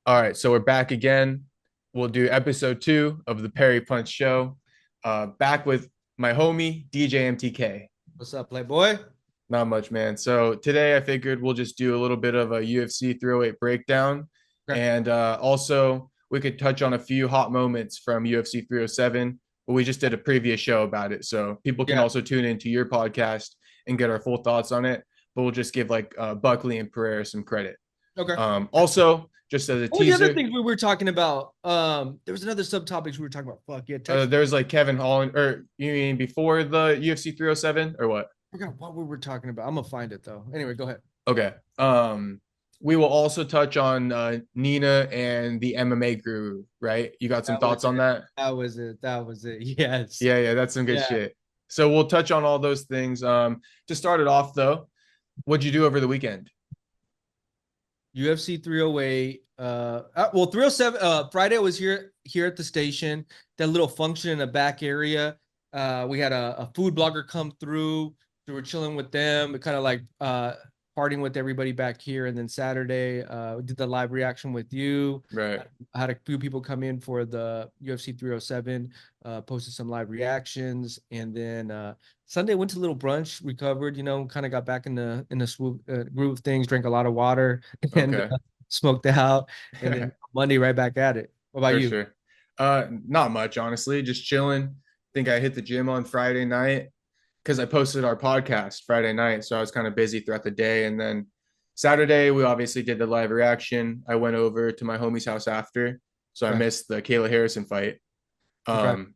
All right, so we're back again. We'll do episode 2 of the Perry Punch Show. Back with my homie DJ MTK. What's up, Playboy? Not much, man. So today I figured we'll just do a little bit of a UFC 308 breakdown, Okay. and also we could touch on a few hot moments from UFC 307. But we just did a previous show about it, so people can Yeah. also tune into your podcast and get our full thoughts on it. But we'll just give like Buckley and Pereira some credit. Okay. Also, just as a What were the other teaser, things we were talking about? There was another subtopics we were talking about. Fuck yeah, text. there's like Kevin Holland, or you mean before the UFC 307 or what? I forgot what we were talking about. I'm gonna find it though. Anyway, go ahead. Okay. We will also touch on Nina and the MMA guru, right? You got some That was thoughts on it. that? That was it. That was it. Yes. Yeah, that's some good Yeah. shit. So we'll touch on all those things. To start it off though, what'd you do over the weekend? UFC 308. Well, 307. Friday I was here at the station. That little function in the back area. We had a food blogger come through. We were chilling with them, kind of like partying with everybody back here. And then Saturday, we did the live reaction with you. Right. I had a few people come in for the UFC 307, posted some live reactions, and then Sunday went to a little brunch, recovered, kind of got back in the swoop groove of things, drank a lot of water, and Okay. smoked out, and then Monday right back at it. What about For you? sure. Not much, honestly. Just chilling. Think I hit the gym on Friday night because I posted our podcast Friday night, so I was kind of busy throughout the day. And then Saturday, we obviously did the live reaction. I went over to my homie's house after, so I Okay, missed the Kayla Harrison fight. okay, But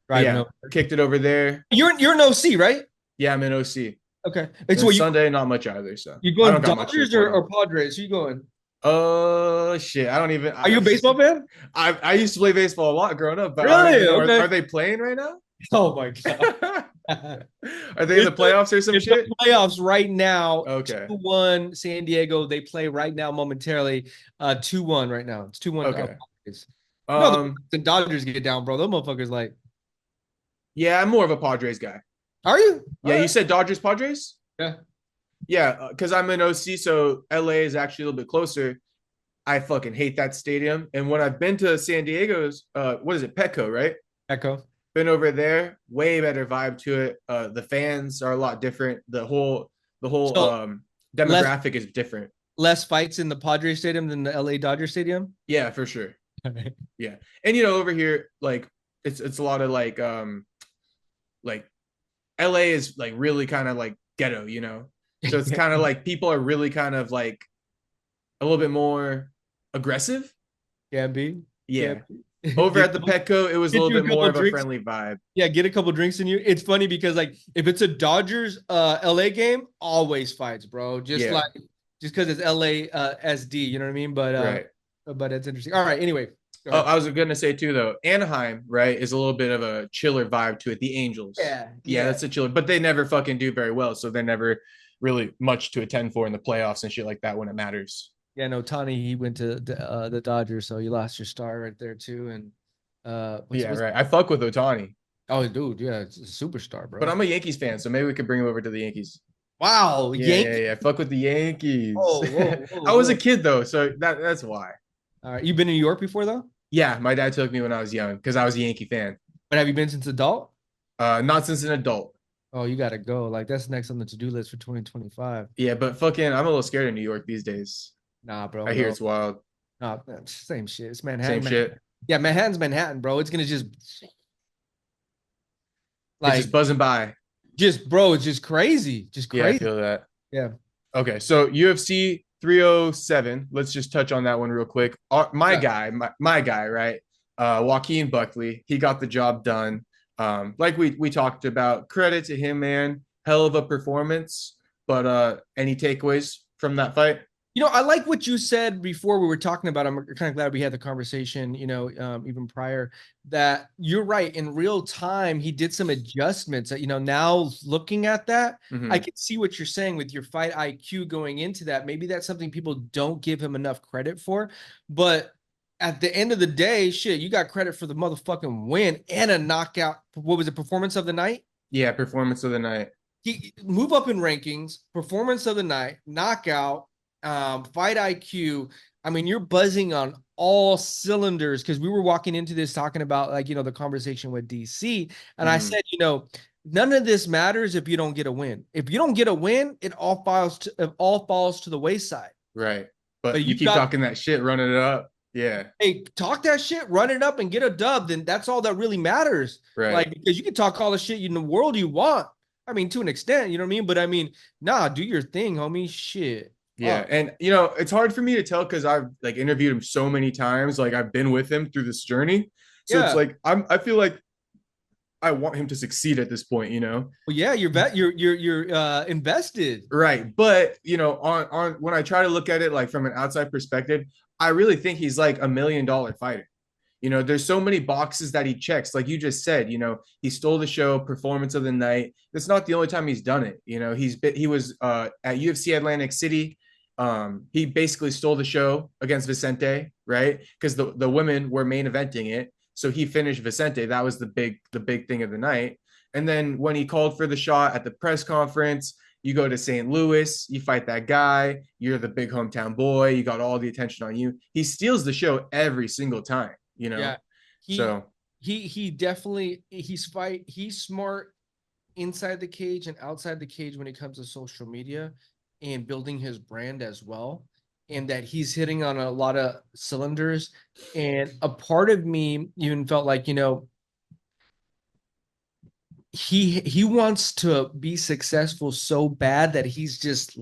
driving yeah, over. kicked it over there. You're an OC, right? Yeah, I'm in OC. Okay, it's And what Sunday, not much either. So you I going don't got much to Dodgers report on. or Padres? Who you going? Oh shit! I don't even. Are you a baseball fan? I used to play baseball a lot growing up, but I don't even Really? know. Okay. Are they playing right now? Oh my god. Are they in the It's the playoffs or some it's the shit? playoffs right now. Okay. 2-1 San Diego. They play right now momentarily. 2-1 right now. It's 2-1 Okay. Padres. Um, The Dodgers get down, bro. Those motherfuckers like, yeah, I'm more of a Padres guy. are you? All Yeah, you right. said Dodgers, Padres? Yeah. Yeah, because I'm in OC, so LA is actually a little bit closer. I fucking hate that stadium. And when I've been to San Diego's, what is it, Petco, right? Echo. Been over there, way better vibe to it. The fans are a lot different. The whole So less demographic is different. less fights in the Padres Stadium than the LA Dodger Stadium. Yeah, for sure. Yeah. And you know, over here, like it's a lot of like LA is like really kind of like ghetto, you know. So it's kind of like people are really kind of like a little bit more aggressive. Can be. Can Yeah. be. Over at the Petco, it was a Get little you a bit more couple of a drinks. friendly vibe. Yeah, get a couple drinks in you. It's funny because like if it's a Dodgers LA game, always fights, bro. Yeah, Just because it's LA SD, you know what I mean? right. But it's interesting. All right, anyway, go Oh, ahead. I was gonna say too though, Anaheim, right, is a little bit of a chiller vibe to it. The Angels. Yeah, Yeah, yeah. that's a chiller, but they never fucking do very well, so they're never really much to attend for in the playoffs and shit like that when it matters. Yeah, no, Tani, he went to the Dodgers, so you lost your star right there too. And Yeah, what's right. I fuck with Otani, oh dude, yeah, it's a superstar, but bro. I'm a Yankees fan, so maybe we could bring him over to the Yankees. Wow, Yeah, yeah, Yankee. yeah. Fuck with the Yankees. Whoa, whoa, whoa, I was a whoa. kid though, so that's why. All right, you been in New York before though? Yeah, my dad took me when I was young because I was a Yankee fan. But have you been since adult? Not since an adult. Oh, you gotta go. Like that's next on the to-do list for 2025. Yeah, but fucking, I'm a little scared of New York these days. Nah, bro, I hear no. it's wild. Nah, man, same shit. It's Same Manhattan, man. shit. Yeah, Manhattan's Manhattan, bro. It's gonna just It's just like buzzing by. just bro, it's just crazy. Just Yeah, I crazy. feel that. Yeah. Okay, so UFC 307. Let's just touch on that one real quick. My Yeah. guy, my guy, right? Joaquin Buckley. He got the job done. Like we talked about. Credit to him, man. Hell of a performance. But any takeaways from that fight? I like what you said before we were talking about. I'm kind of glad we had the conversation, even prior, that you're right. In real time, he did some adjustments that, now looking at that, I Hmm. can see what you're saying with your fight IQ going into that. Maybe that's something people don't give him enough credit for. But at the end of the day, shit, you got credit for the motherfucking win and a knockout. What was the performance of the night? Yeah, performance of the night. He move up in rankings, performance of the night, knockout, fight IQ. I mean, you're buzzing on all cylinders because we were walking into this talking about like, the conversation with DC. And I said, none of this matters if you don't get a win. If you don't get a win, it all falls to the wayside. Right. But But you you keep got, talking that shit, running it up. Yeah. hey, talk that shit, run it up and get a dub. Then that's all that really matters. Right. Like, because you can talk all the shit in the world you want. I mean, to an extent, you know what I mean? But I mean, nah, do your thing, homie. Shit. Yeah. And it's hard for me to tell because I've like interviewed him so many times. Like I've been with him through this journey. So it's Yeah. like I feel like I want him to succeed at this point, Well, yeah, you're invested. Right. But on when I try to look at it like from an outside perspective, I really think he's like $1 million fighter. There's so many boxes that he checks. Like you just said, he stole the show, performance of the night. That's not the only time he's done it. He was at UFC Atlantic City. He basically stole the show against Vicente, right? Because the women were main eventing it. So he finished Vicente. That was the big thing of the night. And then when he called for the shot at the press conference, you go to St. Louis, you fight that guy, you're the big hometown boy, you got all the attention on you. He steals the show every single time. Yeah. So He definitely he's smart inside the cage and outside the cage when it comes to social media and building his brand as well. And that he's hitting on a lot of cylinders. And a part of me even felt like, he wants to be successful so bad that he's just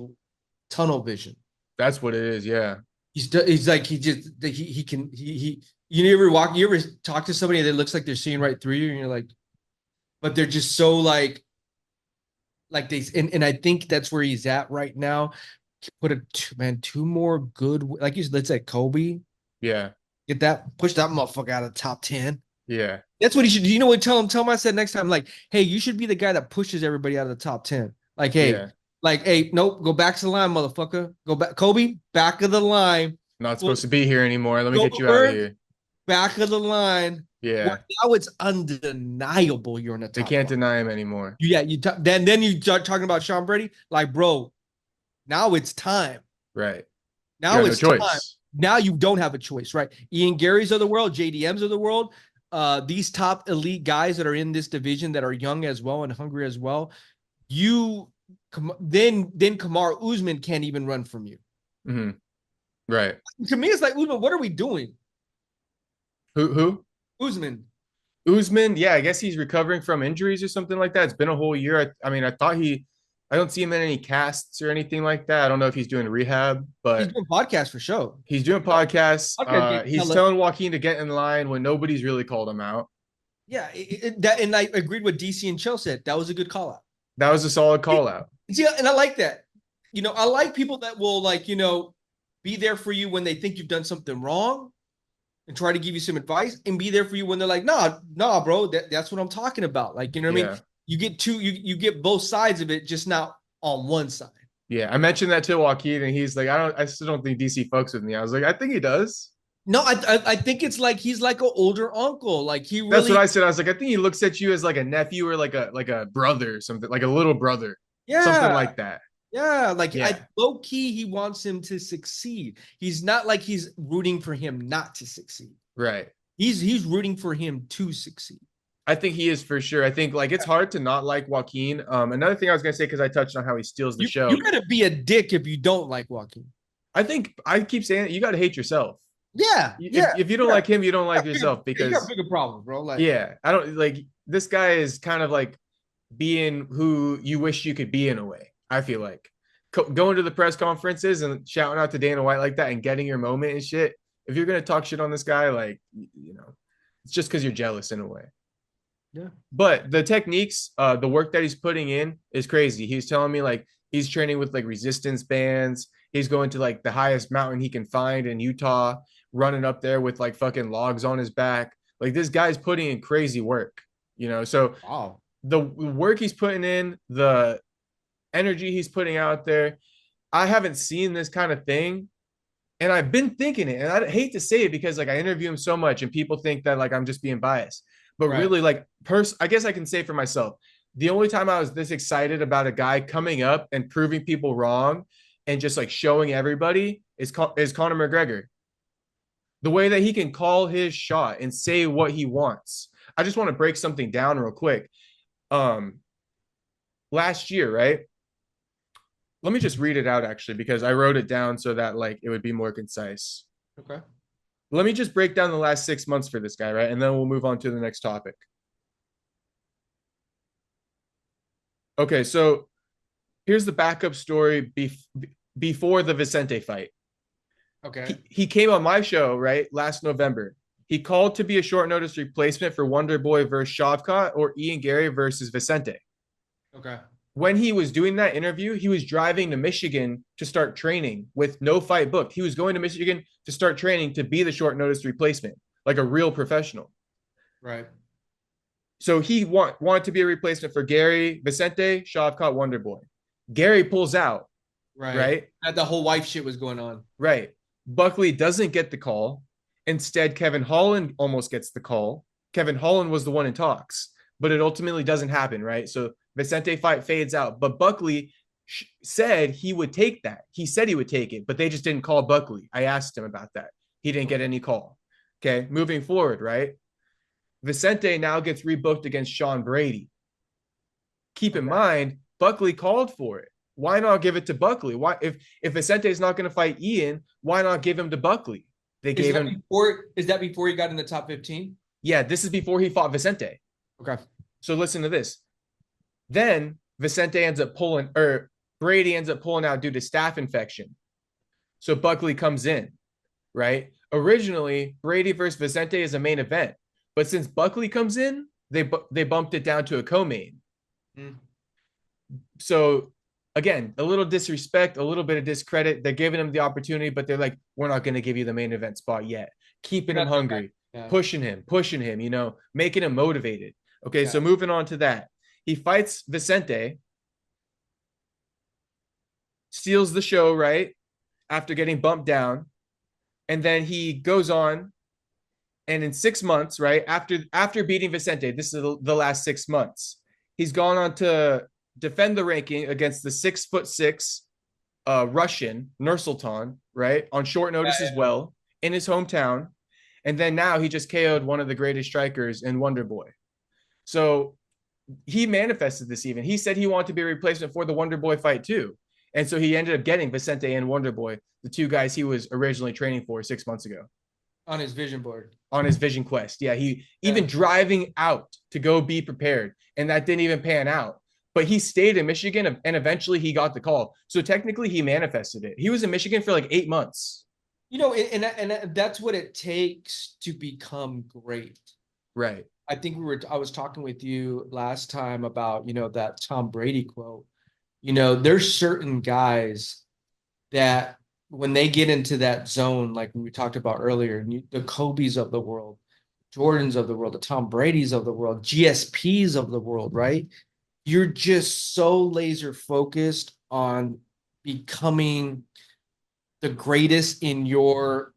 tunnel vision. that's what it is. Yeah. He's like he can you ever talk to somebody that looks like they're seeing right through you and you're like, but they're just so like they and I think that's where he's at right now. Put two more good, like you said, let's say Kobe. Yeah. Push that motherfucker out of the top 10. Yeah. That's what he should do. You know what? Tell him I said next time, like, hey, you should be the guy that pushes everybody out of the top 10. Like, hey, yeah. Nope, go back to the line, motherfucker. Go back, Kobe, back of the line. Not supposed to be here anymore. Let me get you out of here. Back of the line. Yeah. Well, now it's undeniable you're in the top. They can't deny him anymore. Yeah, then you start talking about Sean Brady, like, bro, now it's time. Right. Now it's time. Now you don't have a choice, right? Ian Gary's of the world, JDM's of the world, these top elite guys that are in this division that are young as well and hungry as well. Then Kamaru Usman can't even run from you. Mm-hmm. Right. To me, it's like, Usman, what are we doing? Who? Usman. Yeah, I guess he's recovering from injuries or something like that. It's been a whole year. I don't see him in any casts or anything like that. I don't know if he's doing rehab, but he's doing podcasts for sure. He's doing podcasts. He's telling Joaquin to get in line when nobody's really called him out. Yeah, and I agreed with DC and Chill said. That was a good call out. That was a solid call out. Yeah, and I like that. I like people that will be there for you when they think you've done something wrong and try to give you some advice and be there for you when they're like, nah, bro, that's what I'm talking about. Like, you know what I mean? You get you get both sides of it, just not on one side. Yeah, I mentioned that to Joaquin, and he's like, I still don't think DC fucks with me. I was like, I think he does. No, I think it's like he's like an older uncle. Like he really. That's what I said. I was like, I think he looks at you as like a nephew or like a brother or something, like a little brother. Yeah, something like that. Yeah, low key, he wants him to succeed. He's not like he's rooting for him not to succeed. Right. He's rooting for him to succeed. I think he is for sure. I think like it's hard to not like Joaquin. Another thing I was gonna say, because I touched on how he steals the show. You gotta be a dick if you don't like Joaquin. I think I keep saying it, you gotta hate yourself. Yeah. If you don't like him, you don't like yourself, because you got bigger problems, bro. Like, yeah, I don't like this guy is kind of like being who you wish you could be in a way. I feel like going to the press conferences and shouting out to Dana White like that and getting your moment and shit. If you're gonna talk shit on this guy, like it's just because you're jealous in a way. Yeah. But the techniques, the work that he's putting in is crazy. He's telling me like he's training with like resistance bands. He's going to like the highest mountain he can find in Utah, running up there with like fucking logs on his back. Like this guy's putting in crazy work, So wow. The work he's putting in, the energy he's putting out there, I haven't seen this kind of thing. And I've been thinking it, and I hate to say it because like I interview him so much and people think that like I'm just being biased. But really, like, I guess I can say for myself, the only time I was this excited about a guy coming up and proving people wrong and just like showing everybody is Conor McGregor. The way that he can call his shot and say what he wants. I just want to break something down real quick. Last year, right? Let me just read it out actually, because I wrote it down so that like it would be more concise. Okay. Let me just break down the last 6 months for this guy, right? And then we'll move on to the next topic. Okay, so here's the backup story before the Vicente fight. Okay. He came on my show, right, last November. He called to be a short notice replacement for Wonderboy versus Shavkat or Ian Gary versus Vicente. Okay. When he was doing that interview, he was driving to Michigan to start training with no fight booked. He was going to Michigan to start training to be the short notice replacement, like a real professional. Right. So he wanted to be a replacement for Gary, Vicente, Shavkat, Wonderboy. Gary pulls out, right? The whole wife shit was going on. Right. Buckley doesn't get the call. Instead, Kevin Holland almost gets the call. Kevin Holland was the one in talks, but it ultimately doesn't happen, right? So Vicente fight fades out, but Buckley said he would take that. He said he would take it, but they just didn't call Buckley. I asked him about that. He didn't get any call. Okay, moving forward, right? Vicente now gets rebooked against Sean Brady. Keep in mind, Buckley called for it. Why not give it to Buckley? Why, if Vicente is not going to fight Ian, why not give him to Buckley? They gave him. Is that before he got in the top 15? Yeah, this is before he fought Vicente. Okay. So listen to this. Then Vicente ends up pulling, or Brady ends up pulling out due to staph infection. So Buckley comes in, right? Originally, Brady versus Vicente is a main event, but since Buckley comes in, they bumped it down to a co-main. So again, a little disrespect, a little bit of discredit. They're giving him the opportunity, but they're like, we're not going to give you the main event spot yet. Keeping him hungry, pushing him, you know, making him motivated. Okay, so moving on to that. He fights Vicente, steals the show, right? After getting bumped down. And then he goes on. And in 6 months, right, after beating Vicente, this is the last 6 months, he's gone on to defend the ranking against the 6'6" Russian Nursultan, right, on short notice as well, in his hometown. And then now he just KO'd one of the greatest strikers in Wonderboy. So he manifested this even. He said he wanted to be a replacement for the Wonderboy fight too. And so he ended up getting Vicente and Wonderboy, the two guys he was originally training for 6 months ago. On his vision board. On his vision quest. Yeah, even driving out to go be prepared. And that didn't even pan out. But he stayed in Michigan and eventually he got the call. So technically he manifested it. He was in Michigan for like 8 months. You know, and that's what it takes to become great. Right. I think I was talking with you last time about, you know, that Tom Brady quote. You know, there's certain guys that when they get into that zone, like we talked about earlier, the Kobe's of the world, Jordans of the world, the Tom Brady's of the world, GSPs of the world, right? You're just so laser focused on becoming the greatest in your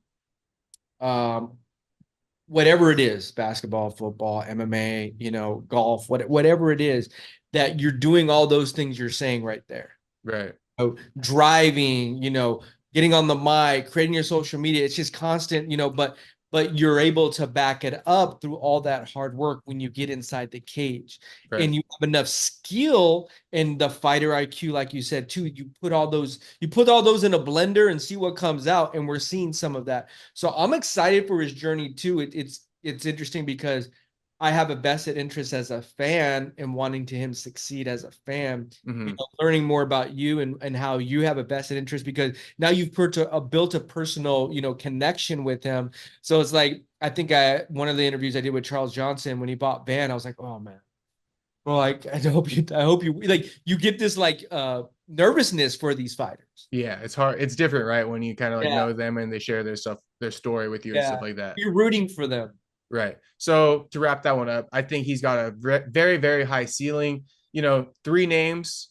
whatever it is, basketball, football, MMA, you know, golf, whatever it is, that you're doing all those things you're saying right there. Right. So driving, you know, getting on the mic, creating your social media. It's just constant, you know, but you're able to back it up through all that hard work when you get inside the cage. Right. And you have enough skill in the fighter IQ, like you said, too. You put all those in a blender and see what comes out. And we're seeing some of that. So I'm excited for his journey too. It's interesting because I have a vested interest as a fan and wanting to him succeed as a fan, you know, learning more about you and how you have a vested interest because now you've built a personal, you know, connection with him. So it's like, I think one of the interviews I did with Charles Johnson when he bought Ban, I was like, oh man, well, like, I hope you like, you get this like nervousness for these fighters. Yeah. It's hard. It's different, right? When you kind of like know them and they share their story with you and stuff like that. You're rooting for them. Right. So to wrap that one up, I think he's got a very, very high ceiling. You know, 3 names.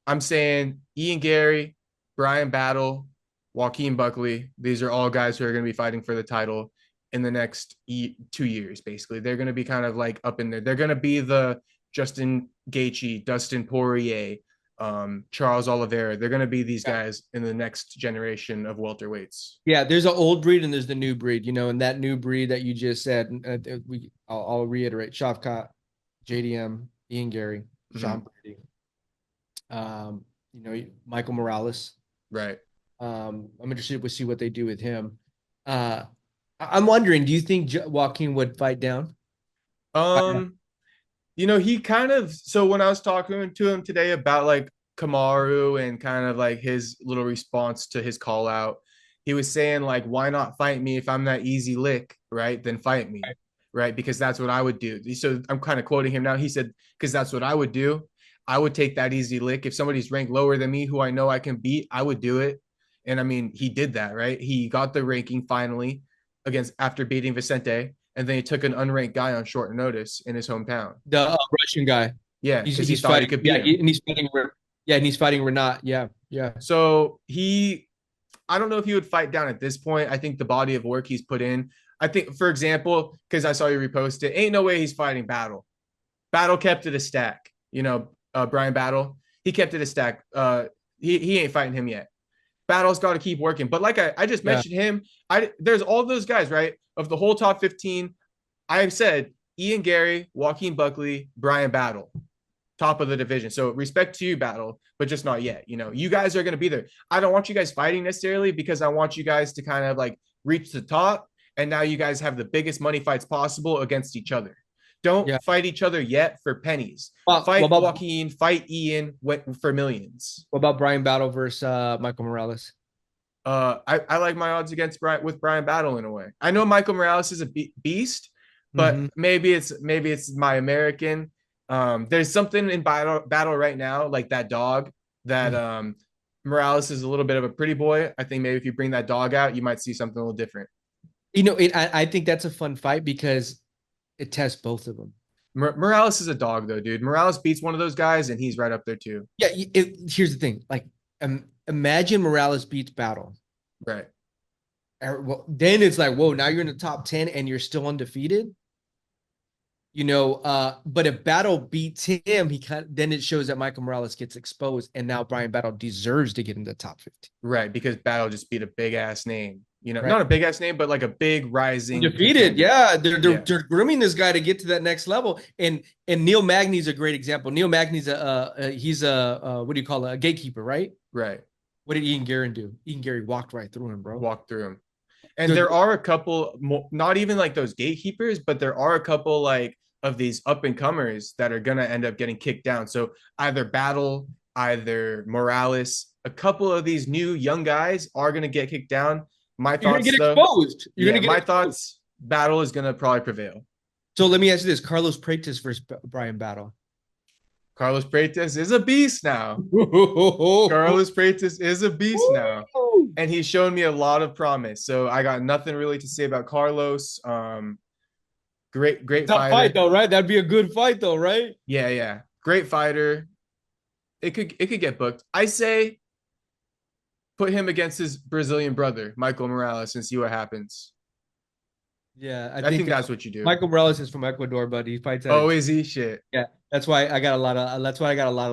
I'm saying Ian Gary, Brian Battle, Joaquin Buckley. These are all guys who are going to be fighting for the title in the next 2 years, basically. They're going to be kind of like up in there. They're going to be the Justin Gaethje, Dustin Poirier, Charles Oliveira. They're going to be these guys in the next generation of welterweights. Yeah, there's an old breed and there's the new breed, and that new breed that you just said, I'll reiterate: Shavkat, JDM, Ian Gary, Sean Brady, Michael Morales. Right. I'm interested to see what they do with him. I'm wondering, do you think Joaquin would fight down? He kind of, so when I was talking to him today about like Kamaru and kind of like his little response to his call out, he was saying like, why not fight me if I'm that easy lick, right? Then fight me, right? Because that's what I would do. So I'm kind of quoting him now. He said, because that's what I would do. I would take that easy lick. If somebody's ranked lower than me, who I know I can beat, I would do it. And I mean, he did that, right? He got the ranking finally after beating Vicente. And then he took an unranked guy on short notice in his hometown. The Russian guy. Yeah, because he thought he could beat him. And he's fighting. And he's fighting Renat. Yeah. So I don't know if he would fight down at this point. I think the body of work he's put in. I think, for example, because I saw you repost it, ain't no way he's fighting Battle. Battle kept it a stack. Brian Battle, he kept it a stack. He ain't fighting him yet. Battle's got to keep working. But like I just mentioned him, there's all those guys, right? Of the whole top 15, I have said Ian Gary, Joaquin Buckley, Brian Battle, top of the division. So respect to you, Battle, but just not yet. You guys are going to be there. I don't want you guys fighting necessarily because I want you guys to kind of like reach the top. And now you guys have the biggest money fights possible against each other. Don't fight each other yet for pennies. Fight Joaquin, fight Ian for millions. What about Brian Battle versus Michael Morales? I like my odds against Brian Battle in a way. I know Michael Morales is a beast, but maybe it's my American. There's something in battle right now, like that dog that Morales is a little bit of a pretty boy. I think maybe if you bring that dog out, you might see something a little different. I think that's a fun fight because it tests both of them. Morales is a dog though, dude. Morales beats one of those guys and he's right up there too. Yeah. Here's the thing. Like, imagine Morales beats Battle. Right. Well, then it's like, whoa, now you're in the top 10 and you're still undefeated. But if Battle beats him, then it shows that Michael Morales gets exposed, and now Brian Battle deserves to get in the top 15. Right, because Battle just beat a big ass name. Not a big ass name, but like a big rising. Defeated, yeah. They're grooming this guy to get to that next level. And Neil Magny's a great example. Neil Magny's he's a what do you call it? A gatekeeper, right? Right. What did Ian Gary do? Ian Gary walked right through him, bro. Walked through him. And there are a couple, not even like those gatekeepers, but there are a couple like of these up and comers that are gonna end up getting kicked down. So either Battle, either Morales, a couple of these new young guys are gonna get kicked down. My thoughts, you're gonna get exposed. My thoughts, Battle is gonna probably prevail. So let me ask you this: Carlos Prates versus Brian Battle. Carlos Prates is a beast now. Carlos Prates is a beast now. And he's shown me a lot of promise. So I got nothing really to say about Carlos. Great fighter. Fight though, right? That'd be a good fight though, right? Yeah. Great fighter. It could get booked. I say put him against his Brazilian brother, Michael Morales, and see what happens. Yeah, I think that's what you do. Michael Morales is from Ecuador, but he fights out. Oh, is he? Shit. Yeah, that's why I got a lot of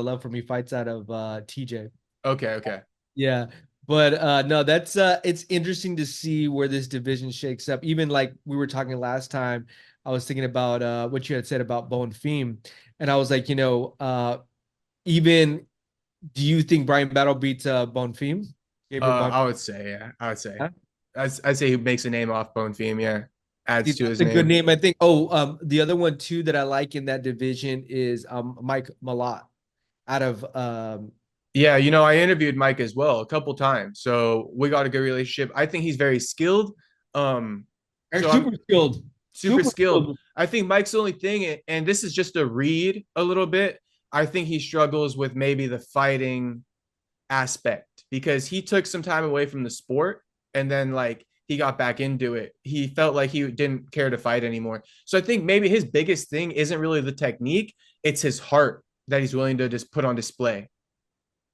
love from. He fights out of TJ. Okay. Yeah, but no, that's it's interesting to see where this division shakes up. Even like we were talking last time, I was thinking about what you had said about Bonfim, and I was like, even do you think Brian Battle beats Bonfim? I would say, yeah. I would say. Huh? I'd say he makes a name off Bonfim, yeah. Adds to his name. A good name, I think. Oh, the other one too that I like in that division is Mike Malott out of yeah, I interviewed Mike as well a couple times. So we got a good relationship. I think he's very skilled. Super skilled. I think Mike's the only thing, and this is just a read a little bit. I think he struggles with maybe the fighting aspect because he took some time away from the sport and then like he got back into it. He felt like he didn't care to fight anymore. So I think maybe his biggest thing isn't really the technique. It's his heart that he's willing to just put on display.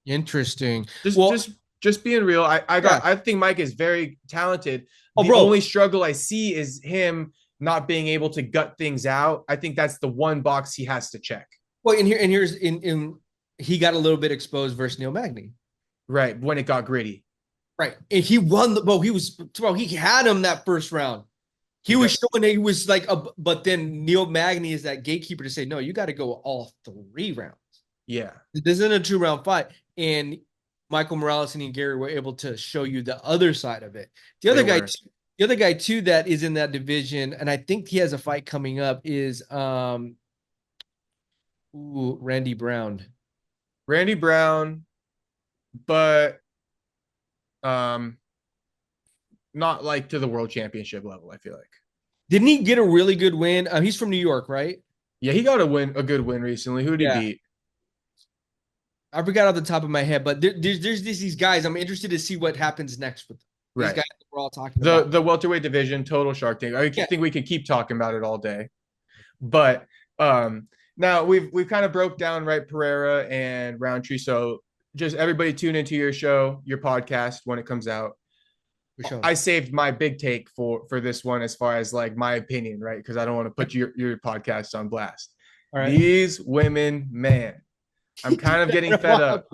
Interesting. Just being real. I think Mike is very talented. The only struggle I see is him not being able to gut things out. I think that's the one box he has to check. Well, and he got a little bit exposed versus Neil Magny. Right. When it got gritty. Right. And he won he had him that first round. He was showing that he was like, but then Neil Magny is that gatekeeper to say, no, you got to go all 3 rounds. Yeah. This isn't a 2-round fight. And Michael Morales and Ian Gary were able to show you the other side of it. The other guy too that is in that division, and I think he has a fight coming up, is Randy Brown. Randy Brown, but not like to the world championship level, I feel like. Didn't he get a really good win? He's from New York, right? Yeah, he got a good win recently. Who did he beat? I forgot off the top of my head, but there's these guys. I'm interested to see what happens next with them. These guys that we're all talking about. The welterweight division, total Shark Tank. I think we could keep talking about it all day. But now we've kind of broke down Pereira and Roundtree. So just everybody tune into your show, your podcast when it comes out. Sure. I saved my big take for this one as far as like my opinion, right? Because I don't want to put your podcast on blast. All right. These women, man, I'm kind of getting fed up.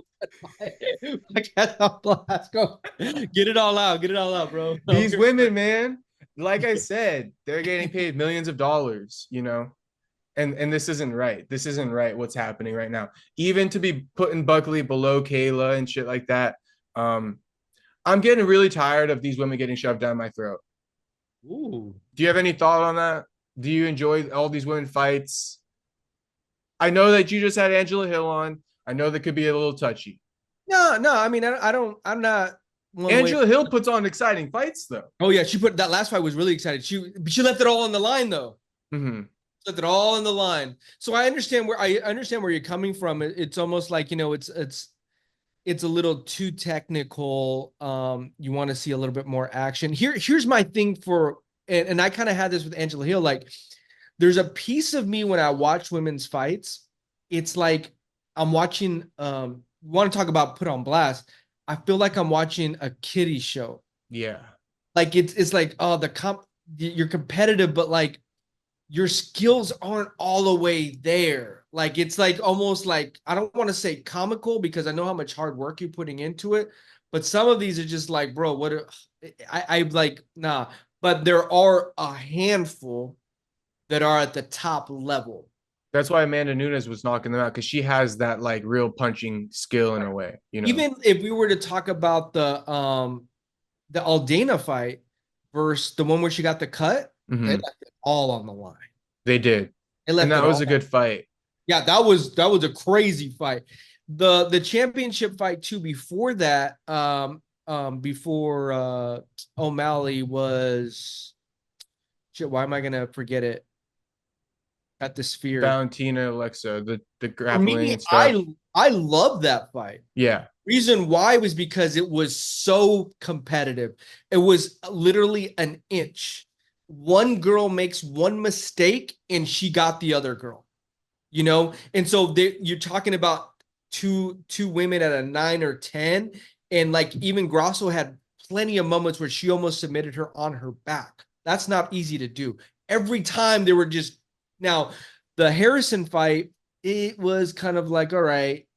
Go. Get it all out, bro. These women, man, like I said, they're getting paid millions of dollars, you know, and this isn't right. This isn't right. What's happening right now? Even to be putting Buckley below Kayla and shit like that. I'm getting really tired of these women getting shoved down my throat. Ooh. Do you have any thought on that? Do you enjoy all these women fights? I know that you just had Angela Hill on. I know that could be a little touchy. No. I mean, I'm not. Angela Hill puts on exciting fights, though. Oh yeah, that last fight was really exciting. She left it all on the line, though. Mm-hmm. Left it all on the line. So I understand where you're coming from. It's almost like, you know, it's a little too technical. You want to see a little bit more action. Here's my thing and I kind of had this with Angela Hill. Like, there's a piece of me when I watch women's fights, it's like I'm watching, want to talk about put on blast. I feel like I'm watching a kiddie show. Yeah. Like it's like, oh, you're competitive, but like your skills aren't all the way there. Like, it's like almost like, I don't want to say comical because I know how much hard work you're putting into it, but some of these are just like, bro, I like, nah, but there are a handful that are at the top level. That's why Amanda Nunes was knocking them out, because she has that like real punching skill in a way, you know. Even if we were to talk about the Aldana fight versus the one where she got the cut, they left it all on the line. They did. And that was a good fight. Yeah, that was a crazy fight. The championship fight too before that, before O'Malley was, shit, why am I gonna forget it? At the Sphere. Valentina Alexa, the grappling and stuff. I love that fight. Yeah. Reason why was because it was so competitive. It was literally an inch. One girl makes one mistake and she got the other girl, you know? And so you're talking about two women at a 9 or 10. And like even Grasso had plenty of moments where she almost submitted her on her back. That's not easy to do. Every time they were just, now the Harrison fight, it was kind of like, all right,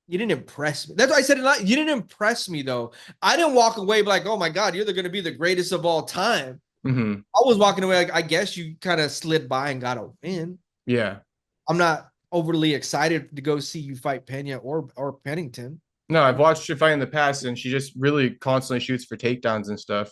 you didn't impress me. That's why I said it. You didn't impress me though. I didn't walk away like, oh my God, you're going to be the greatest of all time. Mm-hmm. I was walking away like, I guess you kind of slid by and got a win. Yeah. I'm not overly excited to go see you fight Pena or Pennington. No, I've watched her fight in the past, and she just really constantly shoots for takedowns and stuff.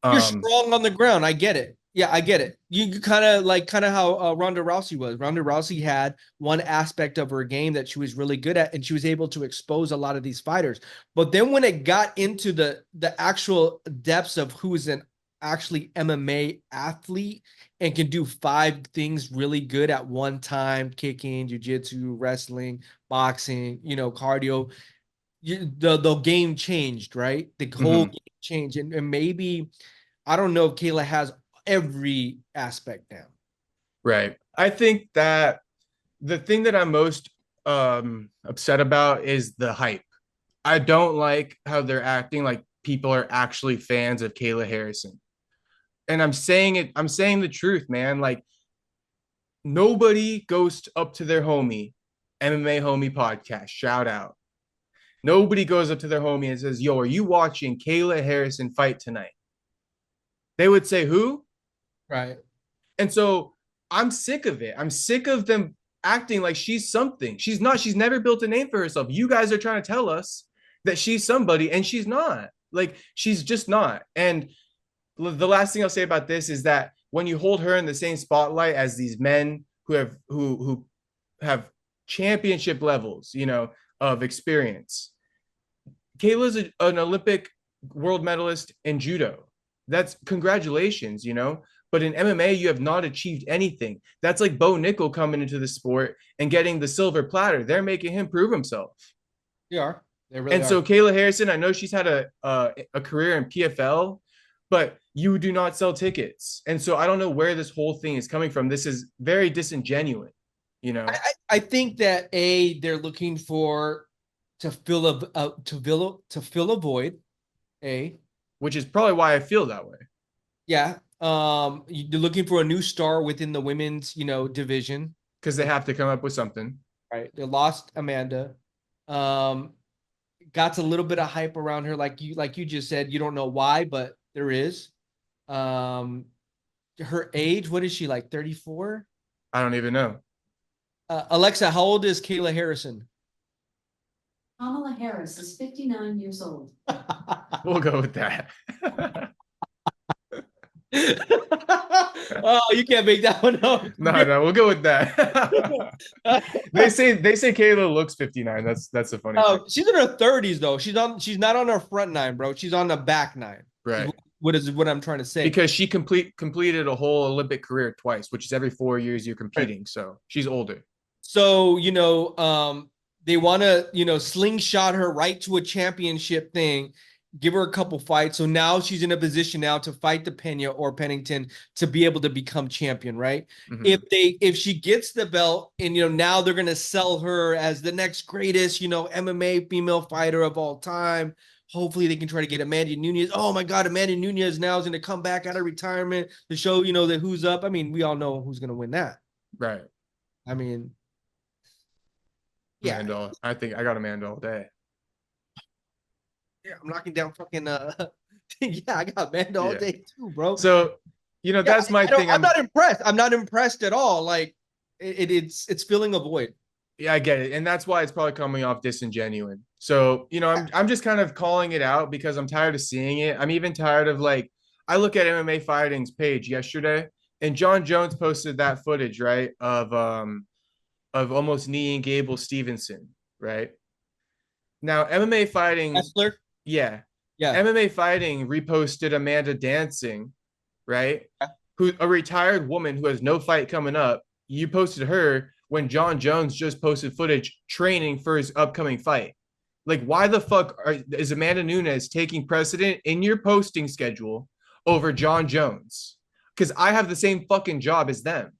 You're strong on the ground. I get it. Yeah, I get it. You kind of how Ronda Rousey was. Ronda Rousey had one aspect of her game that she was really good at, and she was able to expose a lot of these fighters. But then when it got into the actual depths of who is an actually MMA athlete and can do 5 things really good at one time, kicking, jiu-jitsu, wrestling, boxing, you know, cardio, the game changed, right? The whole game changed. And maybe, I don't know if Kayla has every aspect down. Right. I think that the thing that I'm most upset about is the hype. I don't like how they're acting like people are actually fans of Kayla Harrison. And I'm saying the truth, man. Like, nobody goes up to their homie MMA Homie Podcast. Shout out. Nobody goes up to their homie and says, "Yo, are you watching Kayla Harrison fight tonight?" They would say, "Who?" Right. And so I'm sick of it. I'm sick of them acting like she's something. She's not. She's never built a name for herself. You guys are trying to tell us that she's somebody, and she's not. Like, she's just not. And the last thing I'll say about this is that when you hold her in the same spotlight as these men who have championship levels, of experience, Kayla's an Olympic world medalist in judo. That's congratulations. But in MMA, you have not achieved anything. That's like Bo Nickel coming into the sport and getting the silver platter. They're making him prove himself. They are. They really And are. so Kayla Harrison, I know she's had a career in PFL, but you do not sell tickets. And so I don't know where this whole thing is coming from. This is very disingenuous. I think that they're looking for to fill a void. Which is probably why I feel that way. Yeah. You're looking for a new star within the women's, division. Because they have to come up with something. Right. They lost Amanda. Got a little bit of hype around her, like you just said. You don't know why, but there is. Her age, what is she, like 34? I don't even know. Alexa, how old is Kayla Harrison? Kamala Harris is 59 years old. We'll go with that. Oh, you can't make that one up. No, we'll go with that. they say Kayla looks 59. That's a funny thing. She's in her 30s though. She's not on her front nine, bro. She's on the back nine. Right. What I'm trying to say. Because she completed a whole Olympic career twice, which is every 4 years you're competing. Right. So she's older. So, they want to, slingshot her right to a championship thing, give her a couple fights. So now she's in a position now to fight the Pena or Pennington to be able to become champion, right? Mm-hmm. If she gets the belt and, now they're going to sell her as the next greatest, MMA female fighter of all time. Hopefully they can try to get Amanda Nunes. Oh my God, Amanda Nunes now is going to come back out of retirement to show, that who's up. I mean, we all know who's going to win that. Right. I mean, yeah. Amanda, I think I got Amanda all day. Yeah, I'm knocking down fucking yeah, I got Amanda all day too, bro. So, that's my thing. I'm not impressed. I'm not impressed at all. Like it's filling a void. Yeah, I get it. And that's why it's probably coming off disingenuous. So, I'm just kind of calling it out because I'm tired of seeing it. I'm even tired of I look at MMA Fighting's page yesterday and John Jones posted that footage, right? Of almost kneeing Gable Stevenson, right? Now, MMA Fighting. Wrestler? Yeah. MMA Fighting reposted Amanda dancing, right? Yeah. Who a retired woman who has no fight coming up. You posted her when John Jones just posted footage training for his upcoming fight. Like, why the fuck is Amanda Nunes taking precedent in your posting schedule over John Jones? Because I have the same fucking job as them.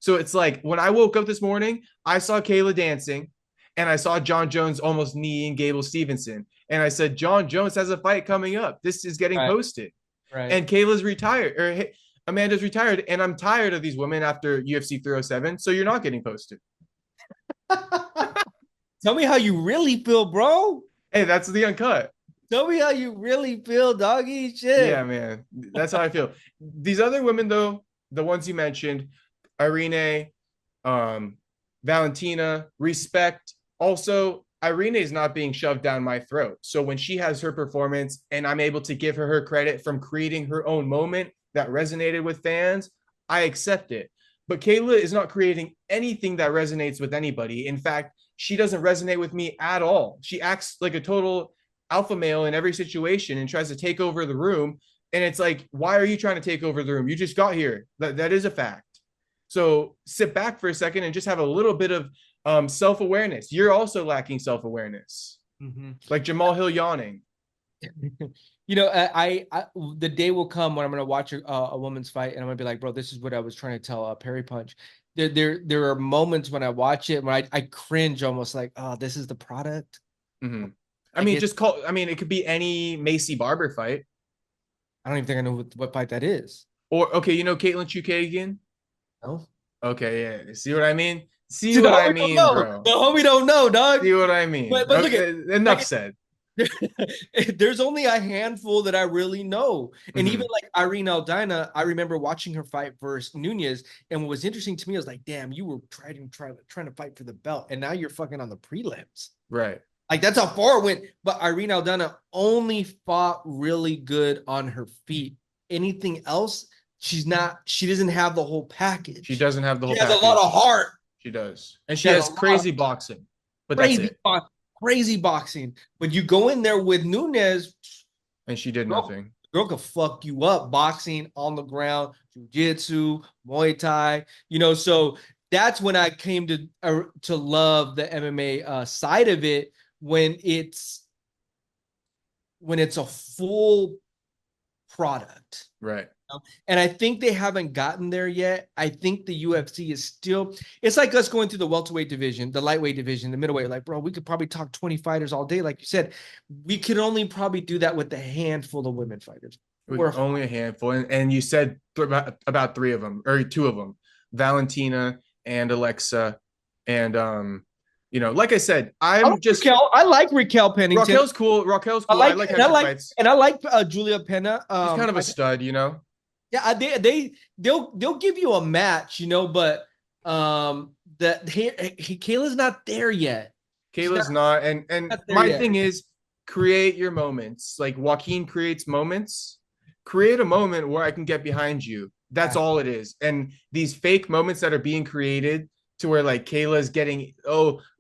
So it's like when I woke up this morning, I saw Kayla dancing and I saw John Jones almost kneeing Gable Stevenson. And I said, John Jones has a fight coming up. This is getting posted. Right. And Kayla's retired, or Amanda's retired. And I'm tired of these women after UFC 307. So you're not getting posted. Tell me how you really feel, bro. Hey, that's the uncut. Tell me how you really feel, doggy. Shit. Yeah, man. That's how I feel. These other women, though, the ones you mentioned, Irene, Valentina, respect. Also, Irene is not being shoved down my throat. So when she has her performance and I'm able to give her credit from creating her own moment that resonated with fans, I accept it. But Kayla is not creating anything that resonates with anybody. In fact, she doesn't resonate with me at all. She acts like a total alpha male in every situation and tries to take over the room. And it's like, why are you trying to take over the room? You just got here. That is a fact. So sit back for a second and just have a little bit of self-awareness. You're also lacking self-awareness. Mm-hmm. Like Jamal Hill yawning. I the day will come when I'm going to watch a woman's fight and I'm going to be like, bro, this is what I was trying to tell Parry Punch. There are moments when I watch it when I cringe almost like, oh, this is the product. Mm-hmm. It could be any Macy Barber fight. I don't even think I know what fight that is. Or, okay, Caitlin Chukagian? No. Okay, yeah. See what I mean? See what I mean, bro? The homie don't know, dog. See what I mean? But look at enough said. There's only a handful that I really know. And Mhm. even like Irene Aldana, I remember watching her fight versus Nunez. And what was interesting to me was like, damn, you were trying to fight for the belt. And now you're fucking on the prelims. Right. Like that's how far it went. But Irene Aldana only fought really good on her feet. Anything else, she doesn't have the whole package. She doesn't have the whole package. She has a lot of heart. She does. And she has crazy boxing. But that's it. Crazy boxing. But you go in there with Nunez. And she did nothing. Girl could fuck you up. Boxing, on the ground, jiu-jitsu, Muay Thai. So that's when I came to love the MMA side of it, when it's a full product. Right. And I think they haven't gotten there yet. I think the UFC is still, it's like us going through the welterweight division, the lightweight division, the middleweight. Like, bro, we could probably talk 20 fighters all day. Like you said, we could only probably do that with a handful of women fighters. With only a handful. And you said about three of them, or two of them, Valentina and Alexa. And, like I said, I like Raquel Pennington. Raquel's cool. I like her fights. And I like Julia Pena. She's kind of a stud, Yeah, they'll give you a match, but Kayla's not there yet. Kayla's not, and my thing is create your moments. Like Joaquin creates moments. Create a moment where I can get behind you. That's all it is. And these fake moments that are being created to where like Kayla's getting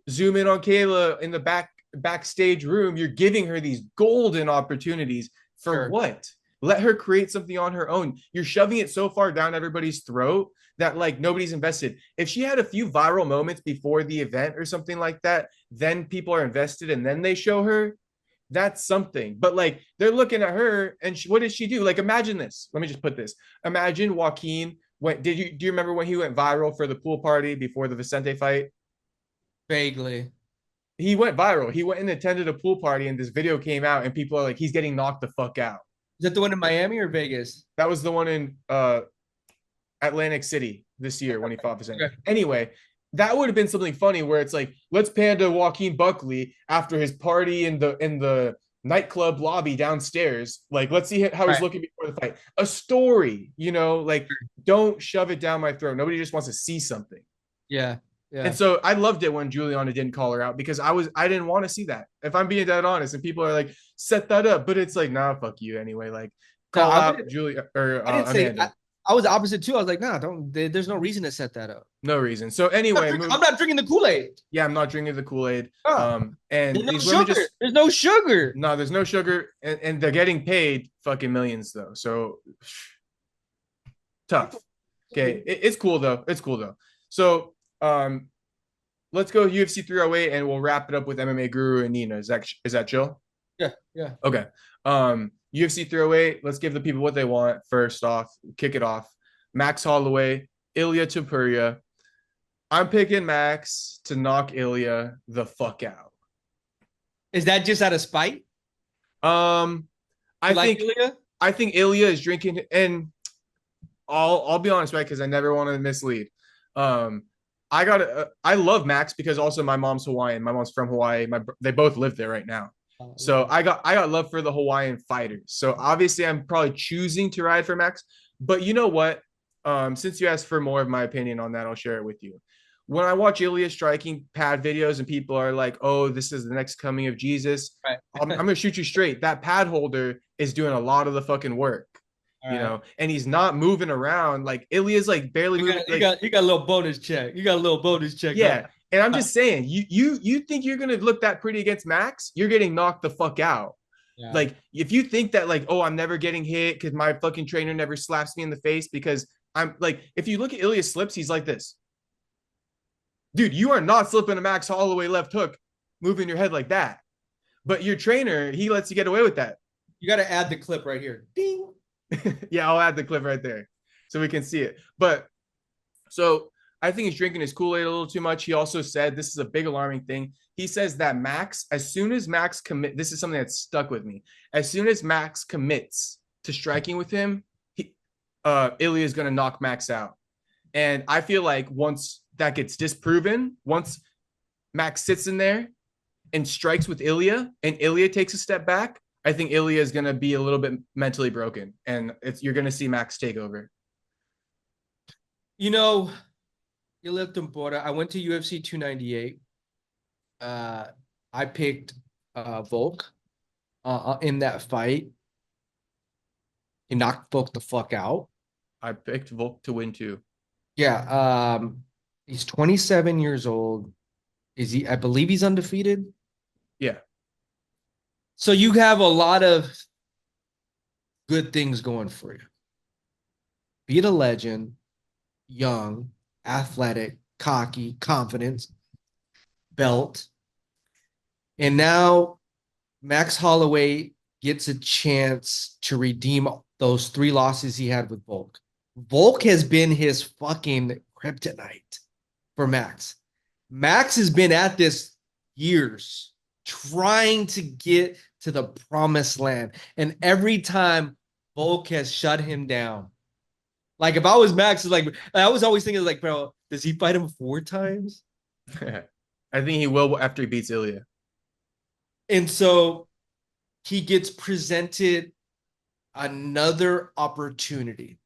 zoom in on Kayla in the backstage room. You're giving her these golden opportunities for what? Let her create something on her own. You're shoving it so far down everybody's throat that like nobody's invested. If she had a few viral moments before the event or something like that, then people are invested and then they show her. That's something. But like they're looking at her and what did she do? Like imagine this. Let me just put this. Imagine Joaquin. Do you remember when he went viral for the pool party before the Vicente fight? Vaguely. He went viral. He went and attended a pool party and this video came out and people are like, he's getting knocked the fuck out. Is that the one in Miami or Vegas? That was the one in Atlantic City this year when he fought Vicente. Okay. Anyway, that would have been something funny where it's like, let's pan to Joaquin Buckley after his party in the nightclub lobby downstairs. Like, let's see how he's looking before the fight. A story, like don't shove it down my throat. Nobody just wants to see something. Yeah. Yeah. And so I loved it when Juliana didn't call her out because I didn't want to see that. If I'm being that honest, and people are like, set that up, but it's like, nah, fuck you anyway. Like, call out Julia or Amanda. I was opposite too. I was like, nah, there's no reason to set that up. No reason. So anyway, I'm not drinking the Kool-Aid. Yeah, I'm not drinking the Kool-Aid. And there's no sugar. There's no sugar. No, there's no sugar, and they're getting paid fucking millions though. So tough. Okay, it's cool though. It's cool though. So let's go UFC 308 and we'll wrap it up with MMA Guru and Nina. Is that chill? Yeah. Okay. UFC 308, let's give the people what they want. First off, kick it off. Max Holloway, Ilia Topuria. I'm picking Max to knock Ilia the fuck out. Is that just out of spite? I think Ilia is drinking, and I'll be honest, right? Because I never want to mislead. I love Max because also my mom's Hawaiian. My mom's from Hawaii. They both live there right now. So I got love for the Hawaiian fighters. So obviously I'm probably choosing to ride for Max. But you know what? Since you asked for more of my opinion on that, I'll share it with you. When I watch Ilia striking pad videos and people are like, oh, this is the next coming of Jesus. Right. I'm going to shoot you straight. That pad holder is doing a lot of the fucking work. And he's not moving around. Like Ilia's like barely moving. You got a little bonus check. Yeah. And I'm just saying, you think you're gonna look that pretty against Max? You're getting knocked the fuck out. Yeah. Like if you think that like, oh, I'm never getting hit because my fucking trainer never slaps me in the face because I'm like, if you look at Ilia's slips, he's like this. Dude, you are not slipping a Max Holloway left hook, moving your head like that. But your trainer, he lets you get away with that. You got to add the clip right here. Ding. Yeah, I'll add the clip right there so we can see it. But so I think he's drinking his Kool-Aid a little too much. He also said, this is a big alarming thing. He says that Max, as soon as Max this is something that's stuck with me. As soon as Max commits to striking with him, Ilia is going to knock Max out. And I feel like once that gets disproven, once Max sits in there and strikes with Ilia and Ilia takes a step back, I think Ilia is going to be a little bit mentally broken, and you're going to see Max take over. You know, Ilia Topuria, I went to UFC 298. I picked Volk in that fight. He knocked Volk the fuck out. I picked Volk to win too. Yeah, he's 27 years old. Is he? I believe he's undefeated. Yeah. So you have a lot of good things going for you. Beat a legend, young, athletic, cocky, confidence, belt. And now Max Holloway gets a chance to redeem those 3 losses he had with Volk. Volk has been his fucking kryptonite for Max. Max has been at this years trying to get to the promised land. And every time Volk has shut him down. Like if I was Max, like I was always thinking like, bro, does he fight him 4 times? I think he will after he beats Ilia. And so he gets presented another opportunity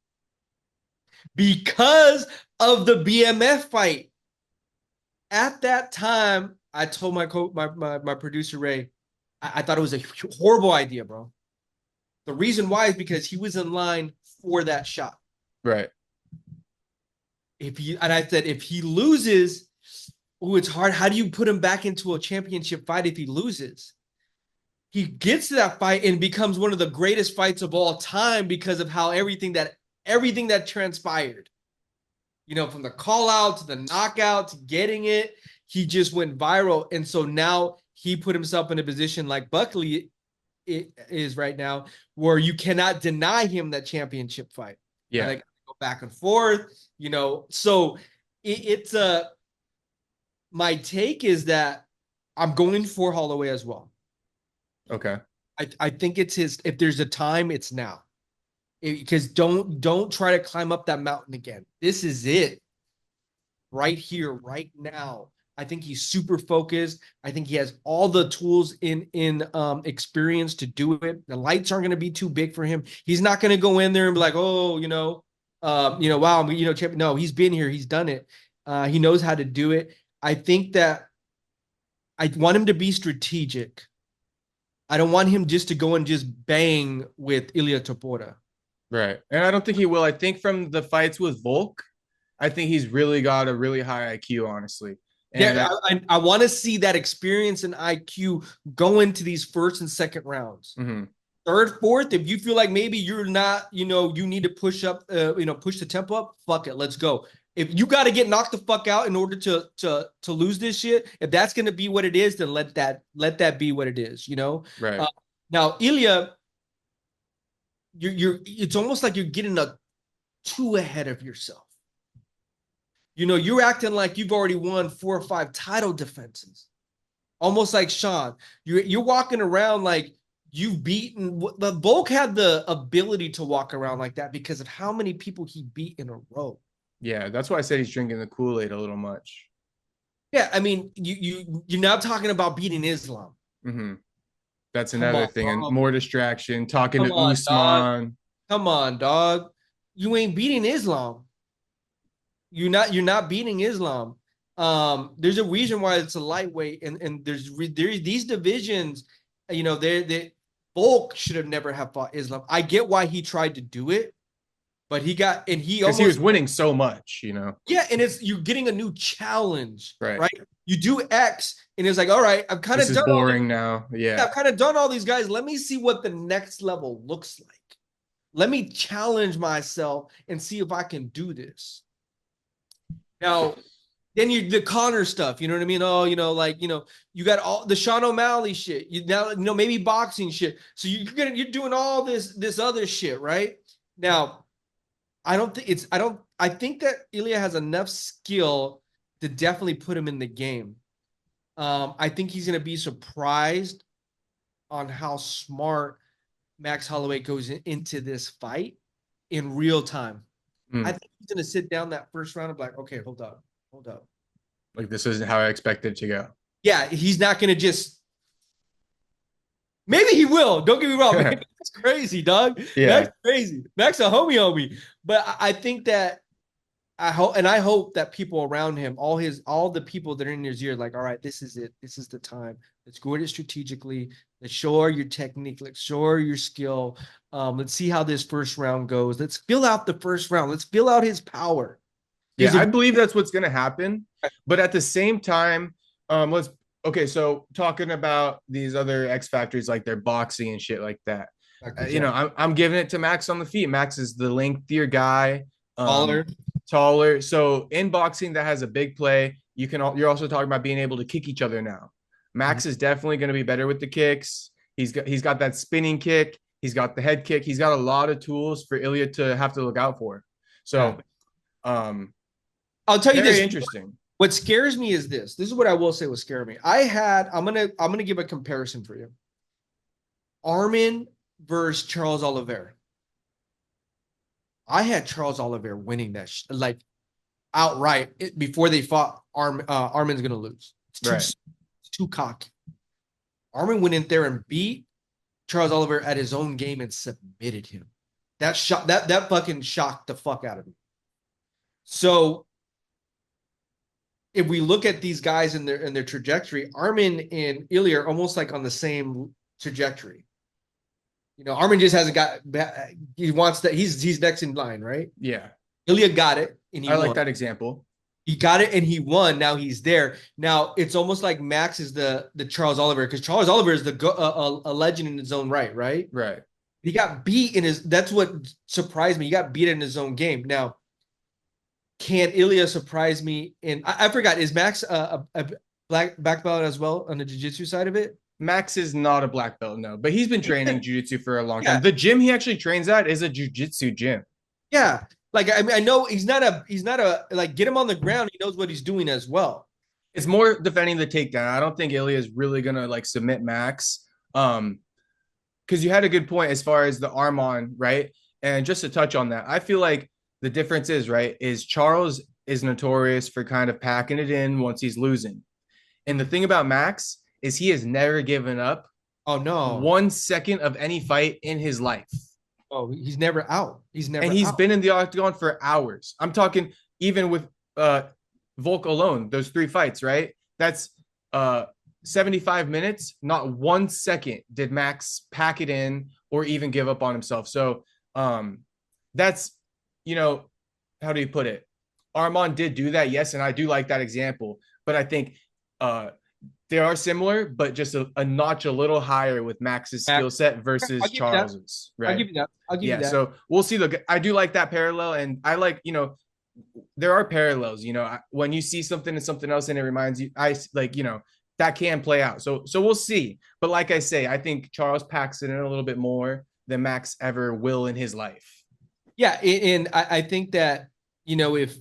because of the BMF fight. At that time, I told my producer Ray, I thought it was a horrible idea, bro. The reason why is because he was in line for that shot. Right. I said if he loses, it's hard. How do you put him back into a championship fight if he loses? He gets to that fight and becomes one of the greatest fights of all time because of how everything that transpired. You know, from the call out to the knockout to getting it, he just went viral. And so now he put himself in a position like Buckley is right now, where you cannot deny him that championship fight. Yeah. Like go back and forth, you know. So it's my take is that I'm going for Holloway as well. Okay. I think it's his. If there's a time, it's now. Because don't try to climb up that mountain again. This is it. Right here, right now. I think he's super focused. I think he has all the tools in experience to do it. The lights aren't going to be too big for him. He's not going to go in there and be like, oh, wow, champion. No, he's been here. He's done it. He knows how to do it. I think that I want him to be strategic. I don't want him just to go and just bang with Ilia Topuria. Right. And I don't think he will. I think from the fights with Volk, I think he's really got a really high IQ, honestly. And yeah, I want to see that experience and IQ go into these first and second rounds. Mm-hmm. Third, fourth, if you feel like maybe you're not, you need to push up, push the tempo up, fuck it, let's go. If you got to get knocked the fuck out in order to lose this shit, if that's going to be what it is, then let that be what it is, Right. Now, Ilia, it's almost like you're getting too ahead of yourself. You're acting like you've already won 4 or 5 title defenses, almost like Sean. You're walking around like you've beaten. The Volk had the ability to walk around like that because of how many people he beat in a row. Yeah, that's why I said he's drinking the Kool-Aid a little much. Yeah, I mean, you're now talking about beating Islam. Mm-hmm. That's another thing, and more distraction. Talking to Usman. Dog. Come on, dog. You ain't beating Islam. You're not beating Islam. There's a reason why it's a lightweight, and there's these divisions. Volk should have never have fought Islam. I get why he tried to do it, but he was winning so much, Yeah, and you're getting a new challenge, right? You do X, and it's like, all right, I've kind of done boring now. Yeah, I've kind of done all these guys. Let me see what the next level looks like. Let me challenge myself and see if I can do this. Now, then the Connor stuff, you know what I mean? Oh, you got all the Sean O'Malley shit. Maybe boxing shit. So you're doing all this other shit, right? Now, I think that Ilia has enough skill to definitely put him in the game. I think he's going to be surprised on how smart Max Holloway goes into this fight in real time. I think he's going to sit down that first round and be like, okay, hold up. hold up. Like, this isn't how I expected it to go. Yeah, he's not going to just. Maybe he will. Don't get me wrong. That's crazy, dog. Yeah. Max crazy. Max a homie. But I think that I hope that people around him, all the people that are in his ear, like, all right, this is it. This is the time. Let's go at it strategically. Let's show your technique. Let's show your skill. Let's see how this first round goes. Let's fill out the first round. Let's fill out his power. Yeah, I believe that's what's going to happen. But at the same time, okay, so talking about these other X factors, like their boxing and shit like that. I'm giving it to Max on the feet. Max is the lengthier guy, taller. So in boxing, that has a big play. You're also talking about being able to kick each other now. Max is definitely going to be better with the kicks. He's got that spinning kick. He's got the head kick. He's got a lot of tools for Ilia to have to look out for. So, I'll tell you this. Interesting. What scares me is this. This is what I will say. What scared me. I'm gonna give a comparison for you. Armin versus Charles Oliveira. I had Charles Oliveira winning that like outright before they fought. Armin's gonna lose. It's too cocky. Armin went in there and beat Charles Oliveira at his own game and submitted him. That fucking shocked the fuck out of me. So if we look at these guys in their trajectory, Armin and Ilia are almost like on the same trajectory. You know, Armin just hasn't got. He wants that. He's next in line, right? Yeah. Ilia got it, and I like that example. He got it and he won. Now he's there. Now it's almost like Max is the Charles Oliveira, because Charles Oliveira is a legend in his own right, right? Right. He got beat in his. That's what surprised me. He got beat in his own game. Now, can Ilia surprise me? I forgot. Is Max a black belt as well on the jiu-jitsu side of it? Max is not a black belt, no, but he's been training jiu-jitsu for a long time. The gym he actually trains at is a jiu-jitsu gym. Yeah. Like, I mean, I know he's not a like, get him on the ground. He knows what he's doing as well. It's more defending the takedown. I don't think Ilia is really going to like submit Max. Because you had a good point as far as the arm on, right? And just to touch on that, I feel like the difference is Charles is notorious for kind of packing it in once he's losing. And the thing about Max is he has never given up 1 second of any fight in his life. Oh, he's never out. He's been in the octagon for hours. I'm talking even with Volk alone, those 3 fights, right? That's 75 minutes. Not 1 second did Max pack it in or even give up on himself. So that's, how do you put it? Armand did do that, yes, and I do like that example. But I think they are similar, but just a notch a little higher with Max's skill set versus Charles's. Right? I'll give you that. I'll give you that. So we'll see. I do like that parallel, and I like, there are parallels. When you see something and something else, and it reminds you, that can play out. So we'll see. But like I say, I think Charles packs it in a little bit more than Max ever will in his life. Yeah, and I think that if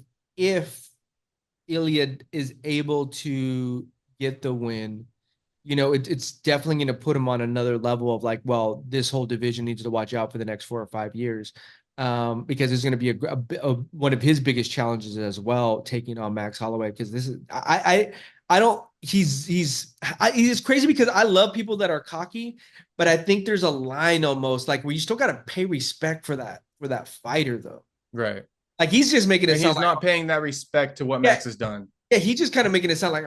Ilia is able to get the win, it's definitely going to put him on another level of like, well, this whole division needs to watch out for the next 4 or 5 years, because it's going to be one of his biggest challenges as well, taking on Max Holloway. Because this is he's crazy, because I love people that are cocky, but I think there's a line almost like where you still got to pay respect for that fighter though. Right. Like he's just making it sound he's not paying that respect to what Max has done. Yeah, he's just kind of making it sound like,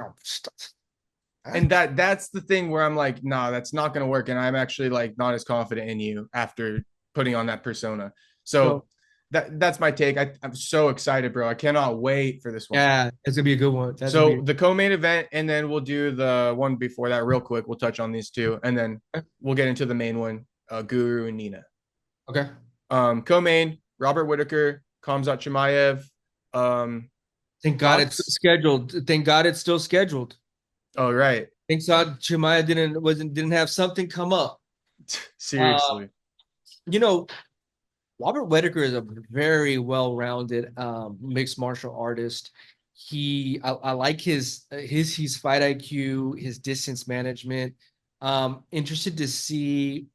and that's the thing where I'm like, nah, that's not going to work. And I'm actually like not as confident in you after putting on that persona. So that's my take. I'm so excited, bro. I cannot wait for this one. Yeah, it's going to be a good one. The co-main event, and then we'll do the one before that real quick. We'll touch on these two, and then we'll get into the main one, Guru and Nina. Okay. Co-main, Robert Whittaker, Khamzat Chimaev. Thank God it's scheduled. Thank God it's still scheduled. Oh, right. Thank God Chimaev didn't have something come up. Seriously. Robert Whittaker is a very well-rounded mixed martial artist. I like his fight IQ, his distance management. Interested to see.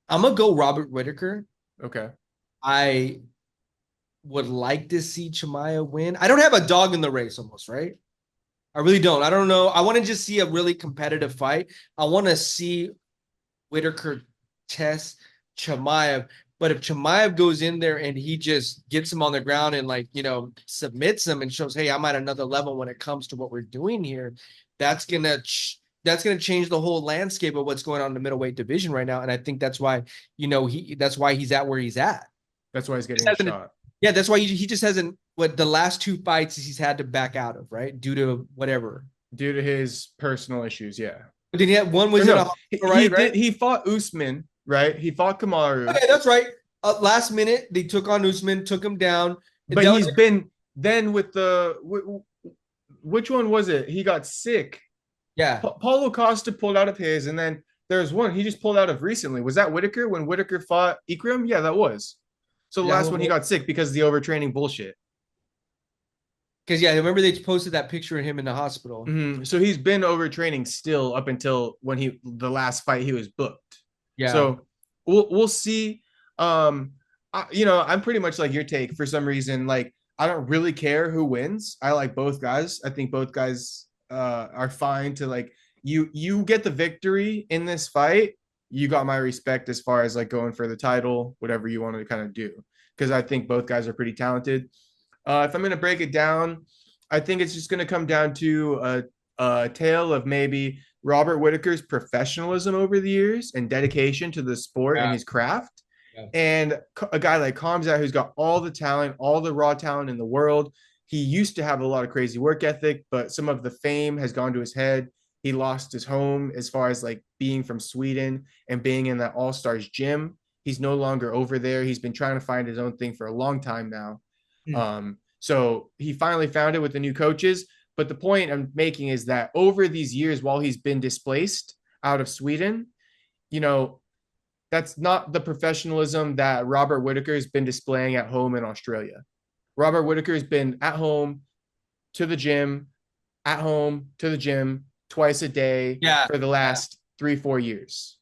I'm gonna go Robert Whittaker. Okay. would like to see Chimaev win. I don't have a dog in the race almost, right? I really don't. I don't know. I want to just see a really competitive fight. I want to see Whitaker test Chimaev. But if Chimaev goes in there and he just gets him on the ground and like, submits him and shows, hey, I'm at another level when it comes to what we're doing here, that's gonna change the whole landscape of what's going on in the middleweight division right now. And I think that's why, that's why he's at where he's at. That's why he's getting a shot. Yeah, that's why he just hasn't. What the last 2 fights he's had to back out of, right? Due to whatever. Due to his personal issues, yeah. But then he had one was right? He fought Usman, right? He fought Kamaru. Okay, that's right. Last minute they took on Usman, took him down. But he's been then with which one was it? He got sick. Yeah. Paulo Costa pulled out of his, and then there's one he just pulled out of recently. Was that Whitaker when Whitaker fought Ikram? Yeah, that was. So the last one he got sick because of the overtraining bullshit. Because, yeah, I remember they posted that picture of him in the hospital. Mm-hmm. So he's been overtraining still up until when the last fight he was booked. Yeah. So we'll see. I'm pretty much like your take for some reason. Like, I don't really care who wins. I like both guys. I think both guys are fine to like you get the victory in this fight. You got my respect as far as like going for the title, whatever you want to kind of do. Because I think both guys are pretty talented. If I'm going to break it down, I think it's just going to come down to a tale of maybe Robert Whitaker's professionalism over the years and dedication to the sport and his craft. Yeah. And a guy like Khamzat, who's got all the talent, all the raw talent in the world. He used to have a lot of crazy work ethic, but some of the fame has gone to his head. He lost his home as far as like being from Sweden and being in that All-Stars gym. He's no longer over there. He's been trying to find his own thing for a long time now. So he finally found it with the new coaches. But the point I'm making is that over these years, while he's been displaced out of Sweden, that's not the professionalism that Robert Whitaker has been displaying at home in Australia. Robert Whitaker has been at home to the gym, twice a day for the last 3-4 years,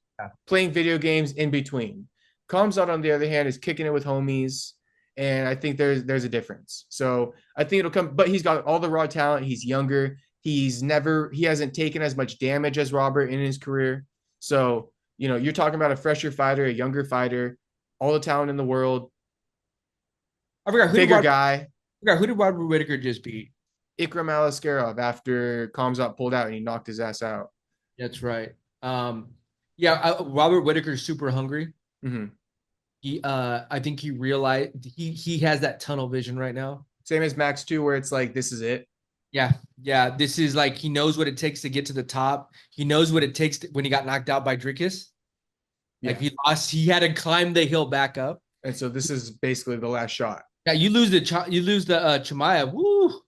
playing video games in between. Khamzat, on the other hand, is kicking it with homies. And I think there's a difference. So I think it'll come, but he's got all the raw talent. He's younger. He hasn't taken as much damage as Robert in his career. So, you're talking about a fresher fighter, a younger fighter, all the talent in the world. I forgot who did Robert Whitaker just beat? Ikram Aliskerov after Khamzat pulled out and he knocked his ass out. That's right. Robert Whitaker's super hungry. Mm-hmm. I think he realized he has that tunnel vision right now. Same as Max too, where it's like, this is it. Yeah. This is like, he knows what it takes to get to the top. He knows what it takes when he got knocked out by Dricus. Like he had to climb the hill back up. And so this is basically the last shot. Yeah, you lose the Chimaev. Woo.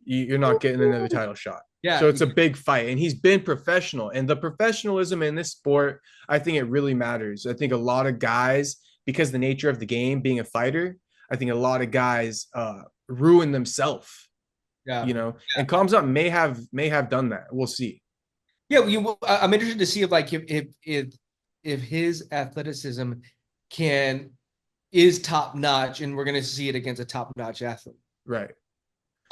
You're not getting another title shot. Yeah. So it's a big fight, and he's been professional. And the professionalism in this sport, I think it really matters. I think a lot of guys, because of the nature of the game, being a fighter, I think a lot of guys ruin themselves. Yeah. And Khamzat may have done that. We'll see. Yeah, I'm interested to see if his athleticism is top notch, and we're going to see it against a top notch athlete. Right.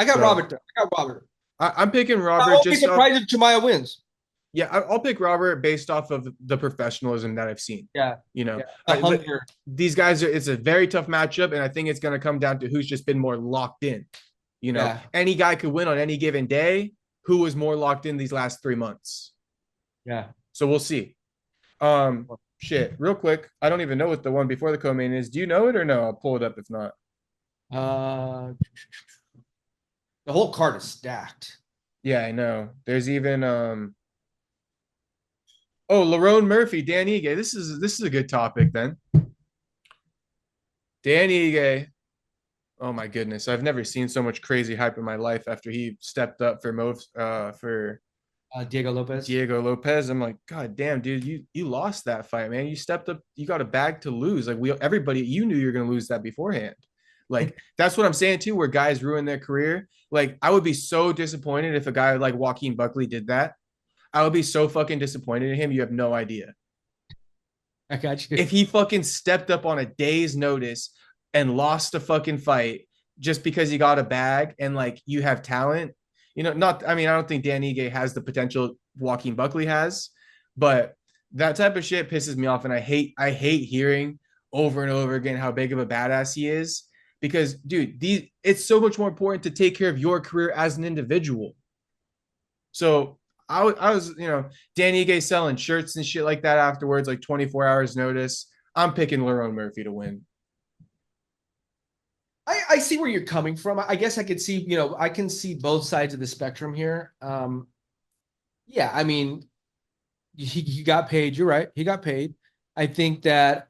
I got Robert though. I got Robert. I'm picking Robert. I won't be surprised if Chimaev wins. Yeah, I'll pick Robert based off of the professionalism that I've seen. Yeah. These guys it's a very tough matchup, and I think it's going to come down to who's just been more locked in. Any guy could win on any given day. Who was more locked in these last 3 months? Yeah. So we'll see. Real quick. I don't even know what the one before the co-main is. Do you know it or no? I'll pull it up if not. The whole card is stacked. Yeah, I know. There's even Lerone Murphy, Dan Ige. This is a good topic then. Dan Ige. Oh my goodness. I've never seen so much crazy hype in my life after he stepped up for Diego Lopez. I'm like, God damn, dude, you lost that fight, man. You stepped up, you got a bag to lose. Like everybody, you knew you were gonna lose that beforehand. Like, that's what I'm saying too, where guys ruin their career. Like, I would be so disappointed if a guy like Joaquin Buckley did that. I would be so fucking disappointed in him. You have no idea. I got you. If he fucking stepped up on a day's notice, and lost a fucking fight just because he got a bag and like you have talent. I mean, I don't think Dan Ige has the potential Joaquin Buckley has, but that type of shit pisses me off. And I hate hearing over and over again how big of a badass he is because, dude, it's so much more important to take care of your career as an individual. So I was, Dan Ige selling shirts and shit like that afterwards, like 24 hours notice. I'm picking Lerone Murphy to win. I see where you're coming from. I guess I could see, I can see both sides of the spectrum here. Yeah, I mean, he got paid. You're right. He got paid. I think that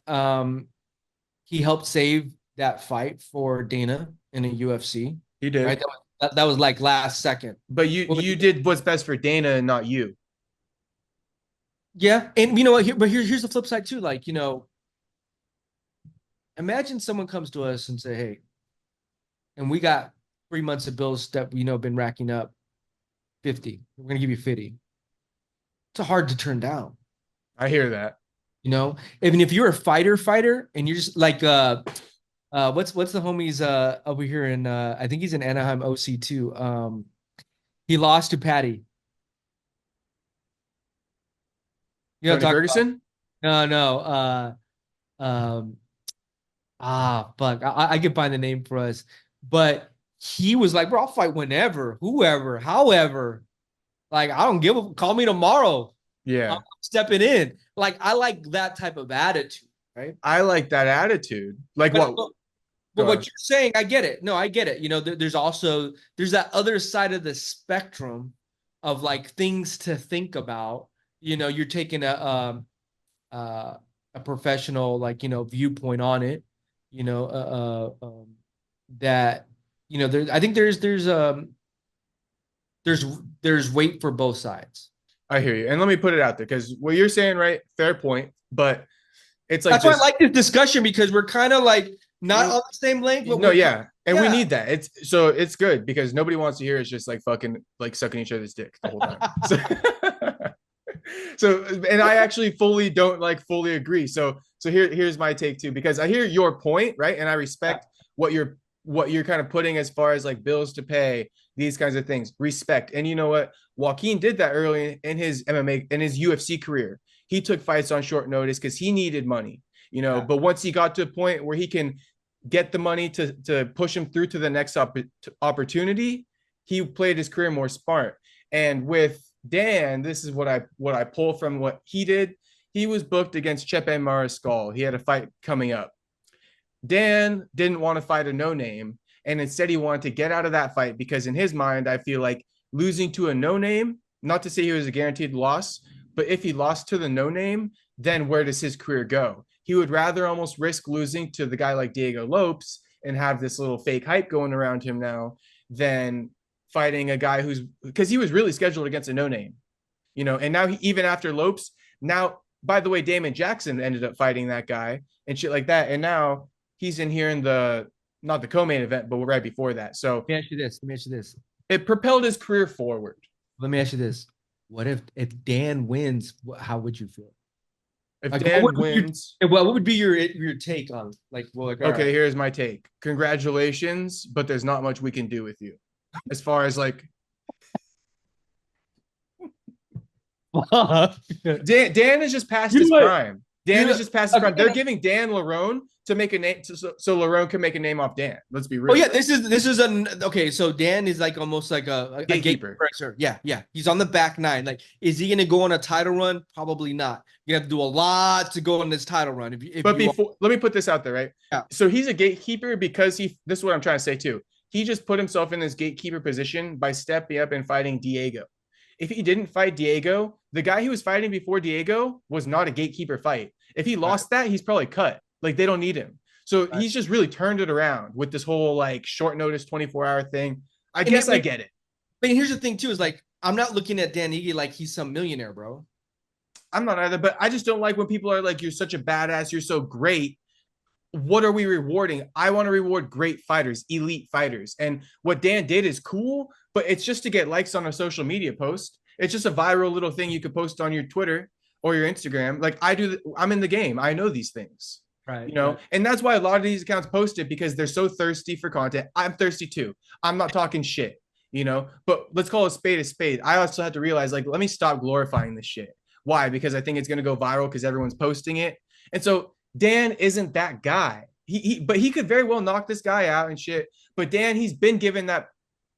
he helped save that fight for Dana in a UFC. He did. Right? That was like last second. But you did what's best for Dana and not you. Yeah. And you know what? Here's the flip side too. Like, imagine someone comes to us and say, hey, and we got 3 months of bills that been racking up 50. We're gonna give you 50. It's hard to turn down. I hear that. Even if you're a fighter, and you're just like what's the homies over here in I think he's in Anaheim OC too. He lost to Parry. Tony Ferguson? No. Fuck. I can find the name for us. But he was like, bro, I'll fight whenever, whoever, however. Like, I don't give a call me tomorrow. Yeah. I'm stepping in. Like, I like that type of attitude, right? I like that attitude. Like but, what? But what you're saying, I get it. No, I get it. There's that other side of the spectrum of like things to think about. You're taking a professional viewpoint on it. That I think there's weight for both sides. I hear you, and let me put it out there because what you're saying, right? Fair point, but it's like that's why I like this discussion because we're kind of like not on the same length. But we need that. It's good because nobody wants to hear it's just like fucking like sucking each other's dick the whole time. So and I actually fully agree. So here's my take too because I hear your point, right? And I respect what you're kind of putting as far as like bills to pay, these kinds of things. Respect. And you know what? Joaquin did that early in his MMA in his UFC career. He took fights on short notice because he needed money, but once he got to a point where he can get the money to push him through to the next opportunity, he played his career more smart. And with Dan, this is what I pull from what he did. He was booked against Chepe Mariscal. He had a fight coming up. Dan didn't want to fight a no-name, and instead he wanted to get out of that fight because in his mind, I feel like losing to a no-name, not to say he was a guaranteed loss, but if he lost to the no-name, then where does his career go? He would rather almost risk losing to the guy like Diego Lopes and have this little fake hype going around him now than fighting a guy because he was really scheduled against a no-name, and now even after Lopes, now, by the way, Damon Jackson ended up fighting that guy and shit like that. And now he's in here in not the co-main event, but right before that. So let me ask you this. It propelled his career forward. Let me ask you this. What if Dan wins? How would you feel? If Dan wins, what would be your take on okay, right. Here's my take. Congratulations, but there's not much we can do with you. As far as like Dan is just past his prime. Dan is just past his prime. They're giving Dan Lerone to make a name so Lerone can make a name off Dan. Let's be real. Oh yeah, this is okay. So Dan is like almost like a gatekeeper. Yeah. He's on the back nine. Like, is he gonna go on a title run? Probably not. You have to do a lot to go on this title run. Let me put this out there, right? Yeah. So he's a gatekeeper because this is what I'm trying to say too. He just put himself in this gatekeeper position by stepping up and fighting Diego. If he didn't fight Diego, the guy he was fighting before Diego was not a gatekeeper fight. If he lost that, he's probably cut. Like, they don't need him. So he's just really turned it around with this whole like short notice 24-hour thing. I guess I get it. But here's the thing too, is like, I'm not looking at Dan Ige like he's some millionaire, bro. I'm not either, but I just don't like when people are like, you're such a badass, you're so great. What are we rewarding? I want to reward great fighters, elite fighters. And what Dan did is cool, but it's just to get likes on a social media post. It's just a viral little thing you could post on your Twitter or your Instagram. Like I do, I'm in the game. I know these things. Right. You know, and that's why a lot of these accounts post it, because they're so thirsty for content. I'm thirsty too. I'm not talking shit, you know, but let's call a spade a spade. I also have to realize, like, let me stop glorifying this shit. Why? Because I think it's going to go viral because everyone's posting it. And so Dan isn't that guy. But he could very well knock this guy out and shit. But Dan, he's been given that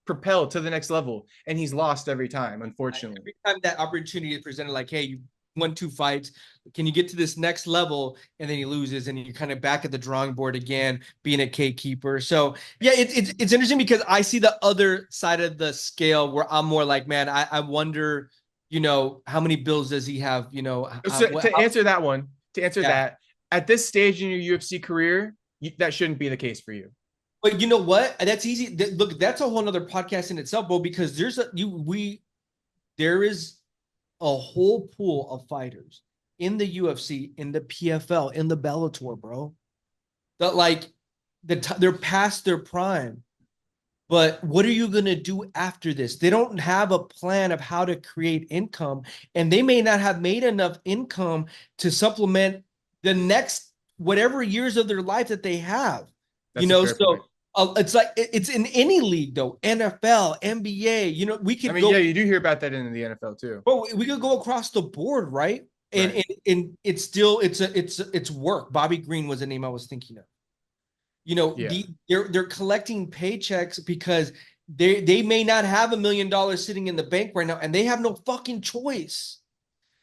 propel to the next level, and he's lost every time, unfortunately. Every time that opportunity is presented, like, hey, you won 2 fights, can you get to this next level? And then he loses, and you're kind of back at the drawing board again, being a gatekeeper. So yeah, it's interesting because I see the other side of the scale where I'm more like, man, I wonder, you know, how many bills does he have? You know, so to answer that, at this stage in your UFC career, that shouldn't be the case for you. But you know what? That's easy. Look, that's a whole nother podcast in itself, bro, because there is a whole pool of fighters in the UFC, in the PFL, in the Bellator, bro, that like they're past their prime. But what are you going to do after this? They don't have a plan of how to create income, and they may not have made enough income to supplement the next whatever years of their life that they have. That's you know, so point. It's like it's in any league though, NFL, NBA. You know, we could. Yeah, you do hear about that in the NFL too. But we could go across the board, right? And it's still it's work. Bobby Green was the name I was thinking of. You know, they're collecting paychecks because they may not have $1 million sitting in the bank right now, and they have no fucking choice.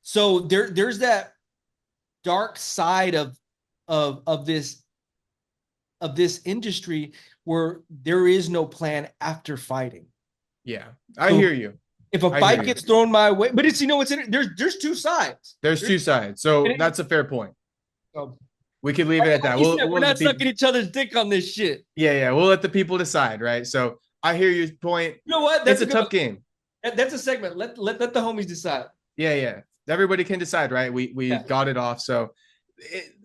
So there's that dark side of this industry where there is no plan after fighting. Yeah, I hear you. If a fight gets thrown my way, but it's, you know, there's 2 sides. There's 2 sides. So that's a fair point. So we can leave it at that. We're not sucking each other's dick on this shit. Yeah. We'll let the people decide, right? So I hear your point. You know what? That's a tough game. That's a segment. Let the homies decide. Yeah. Everybody can decide, right? We got it off. So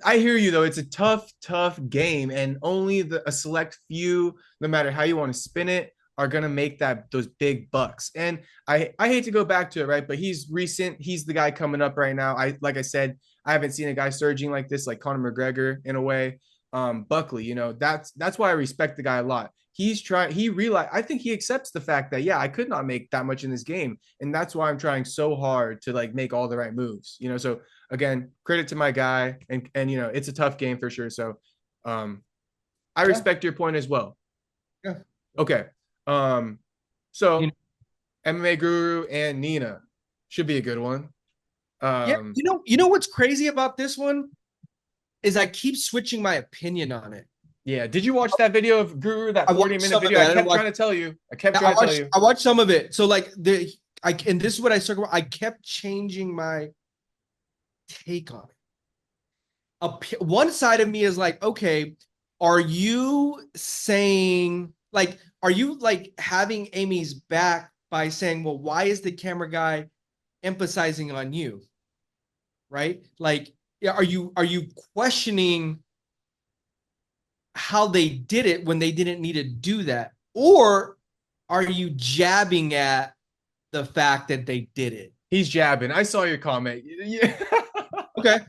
I hear you though. It's a tough game, and only a select few, no matter how you want to spin it, are gonna make those big bucks. And I hate to go back to it, right? But he's recent. He's the guy coming up right now. Like I said, I haven't seen a guy surging like this, like Conor McGregor in a way. Buckley, you know, that's why I respect the guy a lot. He realized, I think he accepts the fact that, yeah, I could not make that much in this game. And that's why I'm trying so hard to like make all the right moves, you know? So again, credit to my guy, and, you know, it's a tough game for sure. So, I respect your point as well. Yeah. Okay. So MMA Guru and Nina should be a good one. You know what's crazy about this one is I keep switching my opinion on it. Yeah. Did you watch that video of Guru, that 40-minute video? I kept trying to tell you. I watched some of it. So like and this is what I circle. I kept changing my take on it. One side of me is like, okay, are you saying like, are you like having Amy's back by saying, well, why is the camera guy emphasizing on you? Right? Like, are you questioning how they did it when they didn't need to do that? Or are you jabbing at the fact that they did it? He's jabbing. I saw your comment. Yeah. Okay.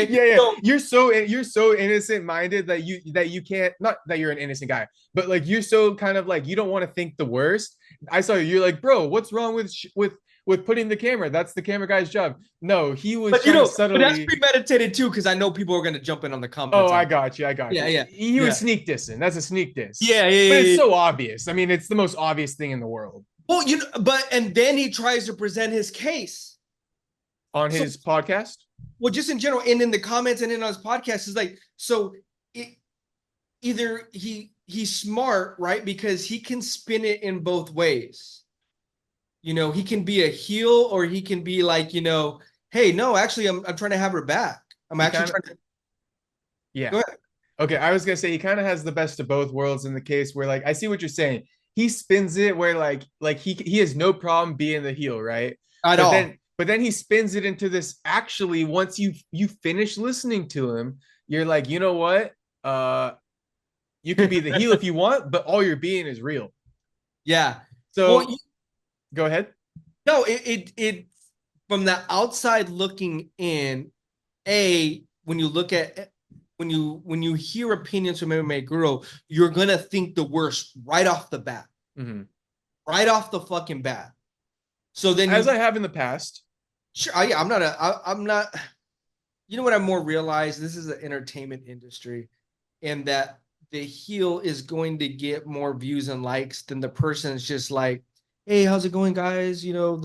Yeah. So, you're so innocent minded that you can't, not that you're an innocent guy, but like you're so kind of like, you don't want to think the worst. I saw you're like, bro, what's wrong with putting the camera? That's the camera guy's job. No, he was subtly. But that's premeditated too, because I know people are going to jump in on the comments. Oh, I got you. Yeah. He was sneak dissing. That's a sneak diss. Yeah. But it's so obvious. I mean, it's the most obvious thing in the world. Well, and then he tries to present his case on his podcast. Well, just in general, and in the comments and in on his podcast, is like, so either he's smart, right? Because he can spin it in both ways. You know, he can be a heel, or he can be like, you know, hey, no, actually, I'm trying to have her back. Trying to. Yeah. Go ahead. Okay, I was gonna say he kind of has the best of both worlds in the case where, like, I see what you're saying. He spins it where like he has no problem being the heel, right? At all. But then he spins it into this. Actually, once you finish listening to him, you're like, you know what? You can be the heel if you want, but all you're being is real. Yeah. So go ahead. No, it from the outside looking in, when you look at when you hear opinions from MMA Guru, you're gonna think the worst right off the bat, right off the fucking bat. So then, as I have in the past, sure, I'm not. You know what I more realized? This is an entertainment industry, and that the heel is going to get more views and likes than the person is just like, hey, how's it going, guys? I'm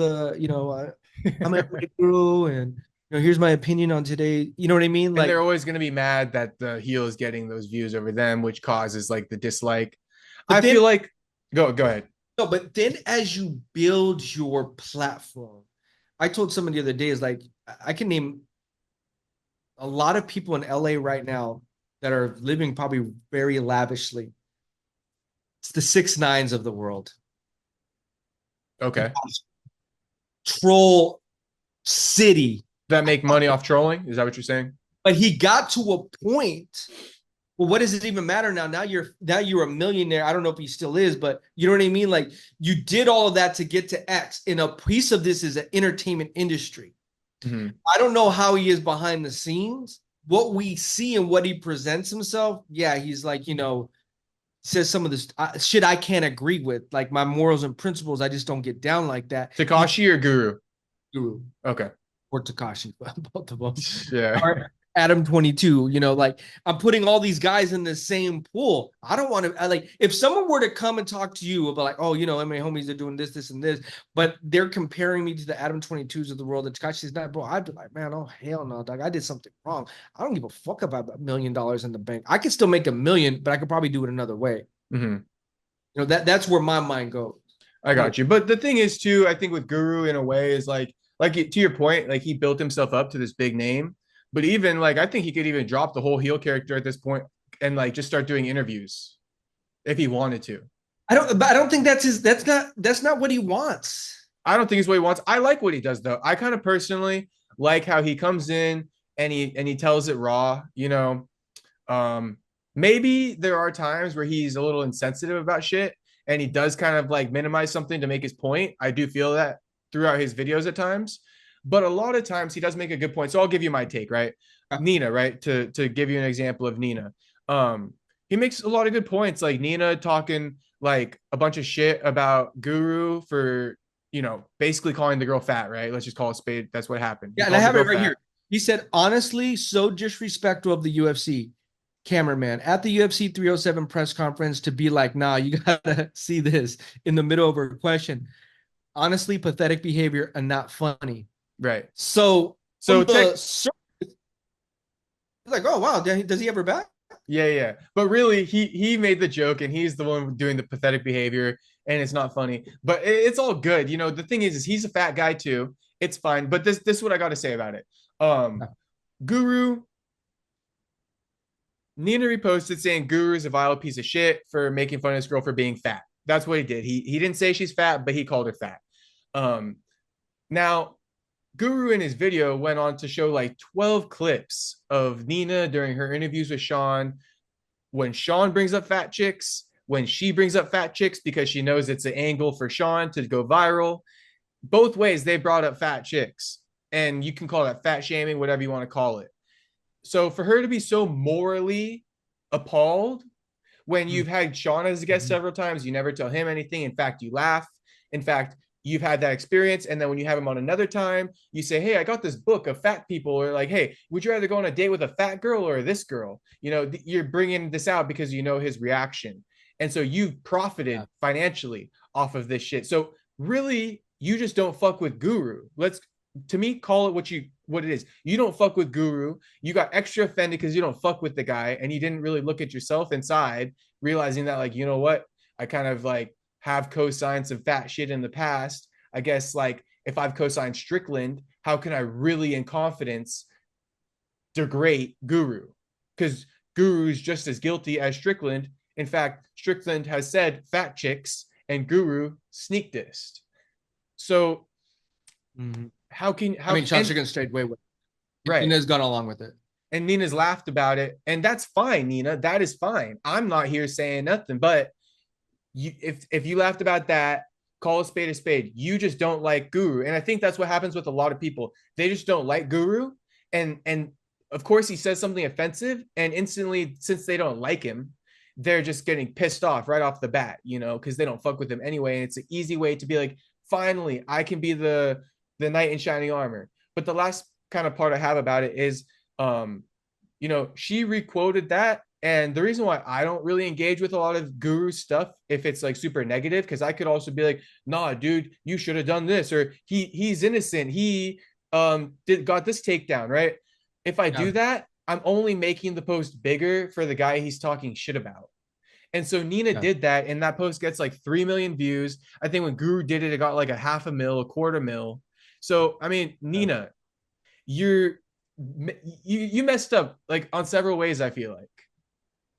a Guru, and here's my opinion on today. You know what I mean? And Like, they're always going to be mad that the heel is getting those views over them, which causes like the dislike. I feel like go ahead. No, but then as you build your platform, I told somebody the other day, is like, I can name a lot of people in LA right now that are living probably very lavishly. It's the 6ix9ines of the world. Okay. Troll city. That make money off trolling? Is that what you're saying? But he got to a point. Well, what does it even matter now? Now you're a millionaire. I don't know if he still is, but you know what I mean? Like, you did all of that to get to X. And a piece of this is an entertainment industry. I don't know how he is behind the scenes. What we see and what he presents himself, yeah, he's like, says some of this shit I can't agree with. Like, my morals and principles, I just don't get down like that. Tekashi or Guru? Guru. Okay. Or Tekashi, both of them. Yeah. Or Adam 22, like, I'm putting all these guys in the same pool. I don't want to, like, if someone were to come and talk to you about like, oh, MMA homies are doing this, and this, but they're comparing me to the Adam 22s of the world, that Takashi's not, bro, I'd be like, man, oh, hell no, dog. I did something wrong. I don't give a fuck about $1 million in the bank. I could still make $1 million, but I could probably do it another way. That's where my mind goes. I got you. But the thing is too, I think with Guru in a way is like to your point, like he built himself up to this big name. But even like, I think he could even drop the whole heel character at this point and like just start doing interviews if he wanted to. I don't think that's not what he wants. I don't think it's what he wants. I like what he does though. I kind of personally like how he comes in and he tells it raw, maybe there are times where he's a little insensitive about shit and he does kind of like minimize something to make his point. I do feel that throughout his videos at times. But a lot of times he does make a good point. So I'll give you my take, right? Nina, right? To give you an example of Nina. He makes a lot of good points. Like Nina talking like a bunch of shit about Guru for, basically calling the girl fat, right? Let's just call it spade. That's what happened. Yeah, and I have it right here. He said, honestly, so disrespectful of the UFC cameraman at the UFC 307 press conference to be like, nah, you gotta see this in the middle of her question. Honestly, pathetic behavior and not funny. Right. So it's like, oh wow, does he ever back? Yeah. But really, he made the joke, and he's the one doing the pathetic behavior, and it's not funny. But it's all good. The thing is he's a fat guy too. It's fine. But this is what I got to say about it. Guru. Nina reposted saying Guru is a vile piece of shit for making fun of this girl for being fat. That's what he did. He didn't say she's fat, but he called her fat. Now. Guru in his video went on to show like 12 clips of Nina during her interviews with Sean. When Sean brings up fat chicks, when she brings up fat chicks because she knows it's an angle for Sean to go viral. Both ways they brought up fat chicks. And you can call that fat shaming, whatever you want to call it. So for her to be so morally appalled when you've had Sean as a guest several times, you never tell him anything. In fact, you laugh. In fact, you've had that experience. And then when you have him on another time, you say, hey, I got this book of fat people. Or like, hey, would you rather go on a date with a fat girl or this girl? You're bringing this out because his reaction. And so you've profited financially off of this shit. So really, you just don't fuck with Guru. To me, call it what it is. You don't fuck with Guru. You got extra offended because you don't fuck with the guy. And you didn't really look at yourself inside, realizing that like, you know what? I kind of like, have co-signed some fat shit in the past. I guess like if I've co-signed Strickland, how can I really in confidence degrade Guru? Because Guru is just as guilty as Strickland. In fact, Strickland has said fat chicks and Guru sneak dissed. So how Sean Strickland stayed way with it. Right. Nina's gone along with it. And Nina's laughed about it. And that's fine, Nina. That is fine. I'm not here saying nothing, but if you laughed about that, call a spade a spade. You just don't like Guru. And I think that's what happens with a lot of people. They just don't like Guru. And of course he says something offensive, and instantly, since they don't like him, they're just getting pissed off right off the bat, you know, because they don't fuck with him anyway. And it's an easy way to be like, finally, I can be the knight in shining armor. But the last kind of part I have about it is, you know, she requoted that. And the reason why I don't really engage with a lot of guru stuff, if it's like super negative, because I could also be like, nah, dude, you should have done this, or he's innocent. He got this takedown, right? If I do that, I'm only making the post bigger for the guy he's talking shit about. And so Nina did that, and that post gets like 3 million views. I think when Guru did it, it got like a 500,000, 250,000. So I mean, Nina, you messed up like on several ways, I feel like.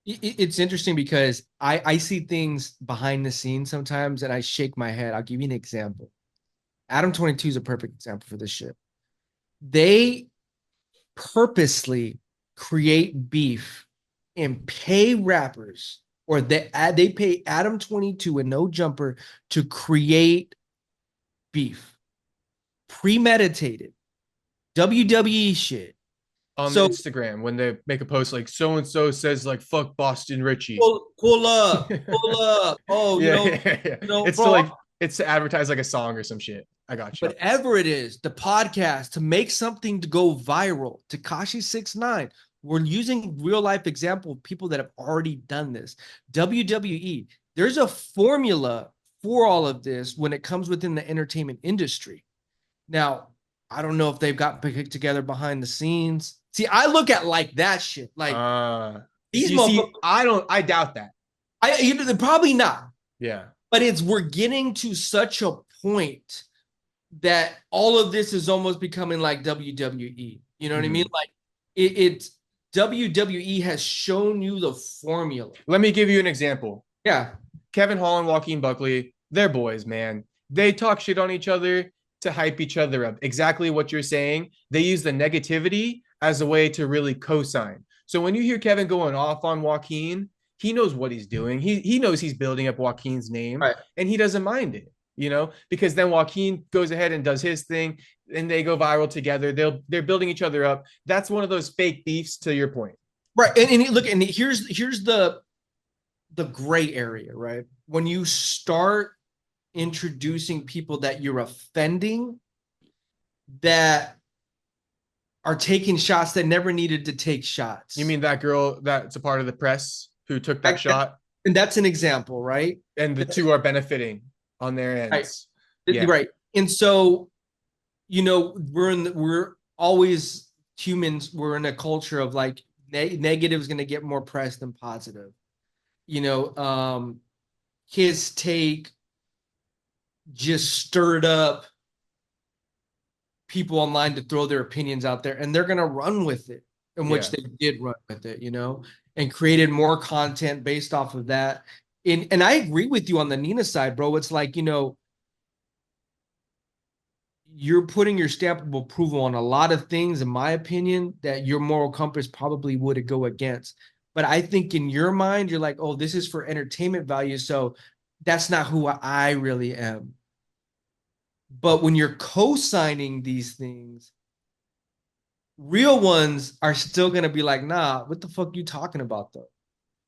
It's interesting because I see things behind the scenes sometimes and I shake my head. I'll give you an example. Adam 22 is a perfect example for this shit. They purposely create beef and pay rappers, or they pay Adam 22 and No Jumper to create beef. Premeditated. WWE shit. On Instagram, when they make a post like so and so says like fuck Boston Richie. Pull up. Oh, yeah. It's bro, to like it's to advertise like a song or some shit. I got you. Whatever it is, the podcast to make something to go viral. Tekashi 6ix9ine. We're using real life example of people that have already done this. WWE. There's a formula for all of this when it comes within the entertainment industry. Now, I don't know if they've got picked together behind the scenes. See, I look at like that shit. Like these I doubt that. Probably not. Yeah. But we're getting to such a point that all of this is almost becoming like WWE. You know what I mean? Like it's WWE has shown you the formula. Let me give you an example. Yeah. Kevin Hall and Joaquin Buckley, they're boys, man. They talk shit on each other to hype each other up. Exactly what you're saying. They use the negativity as a way to really co-sign. So when you hear Kevin going off on Joaquin, he knows what he's doing. He knows he's building up Joaquin's name, right, and he doesn't mind it, you know, because then Joaquin goes ahead and does his thing and they go viral together. They're building each other up. That's one of those fake beefs, to your point. Right. And look, and here's the gray area, right? When you start introducing people that you're offending that are taking shots that never needed to take shots. You mean that girl that's a part of the press who took that shot? And that's an example, right? And the two are benefiting on their ends. Right. Yeah. Right. And so, you know, we're always humans. We're in a culture of like negative is going to get more press than positive. You know, his take just stirred up people online to throw their opinions out there, and they're going to run with it, in which they did run with it, you know, and created more content based off of that. And I agree with you on the Nina side, bro. It's like, you know, you're putting your stamp of approval on a lot of things, in my opinion, that your moral compass probably would go against. But I think in your mind, you're like, oh, this is for entertainment value, so that's not who I really am. But when you're co-signing these things, real ones are still going to be like, nah, what the fuck are you talking about, though?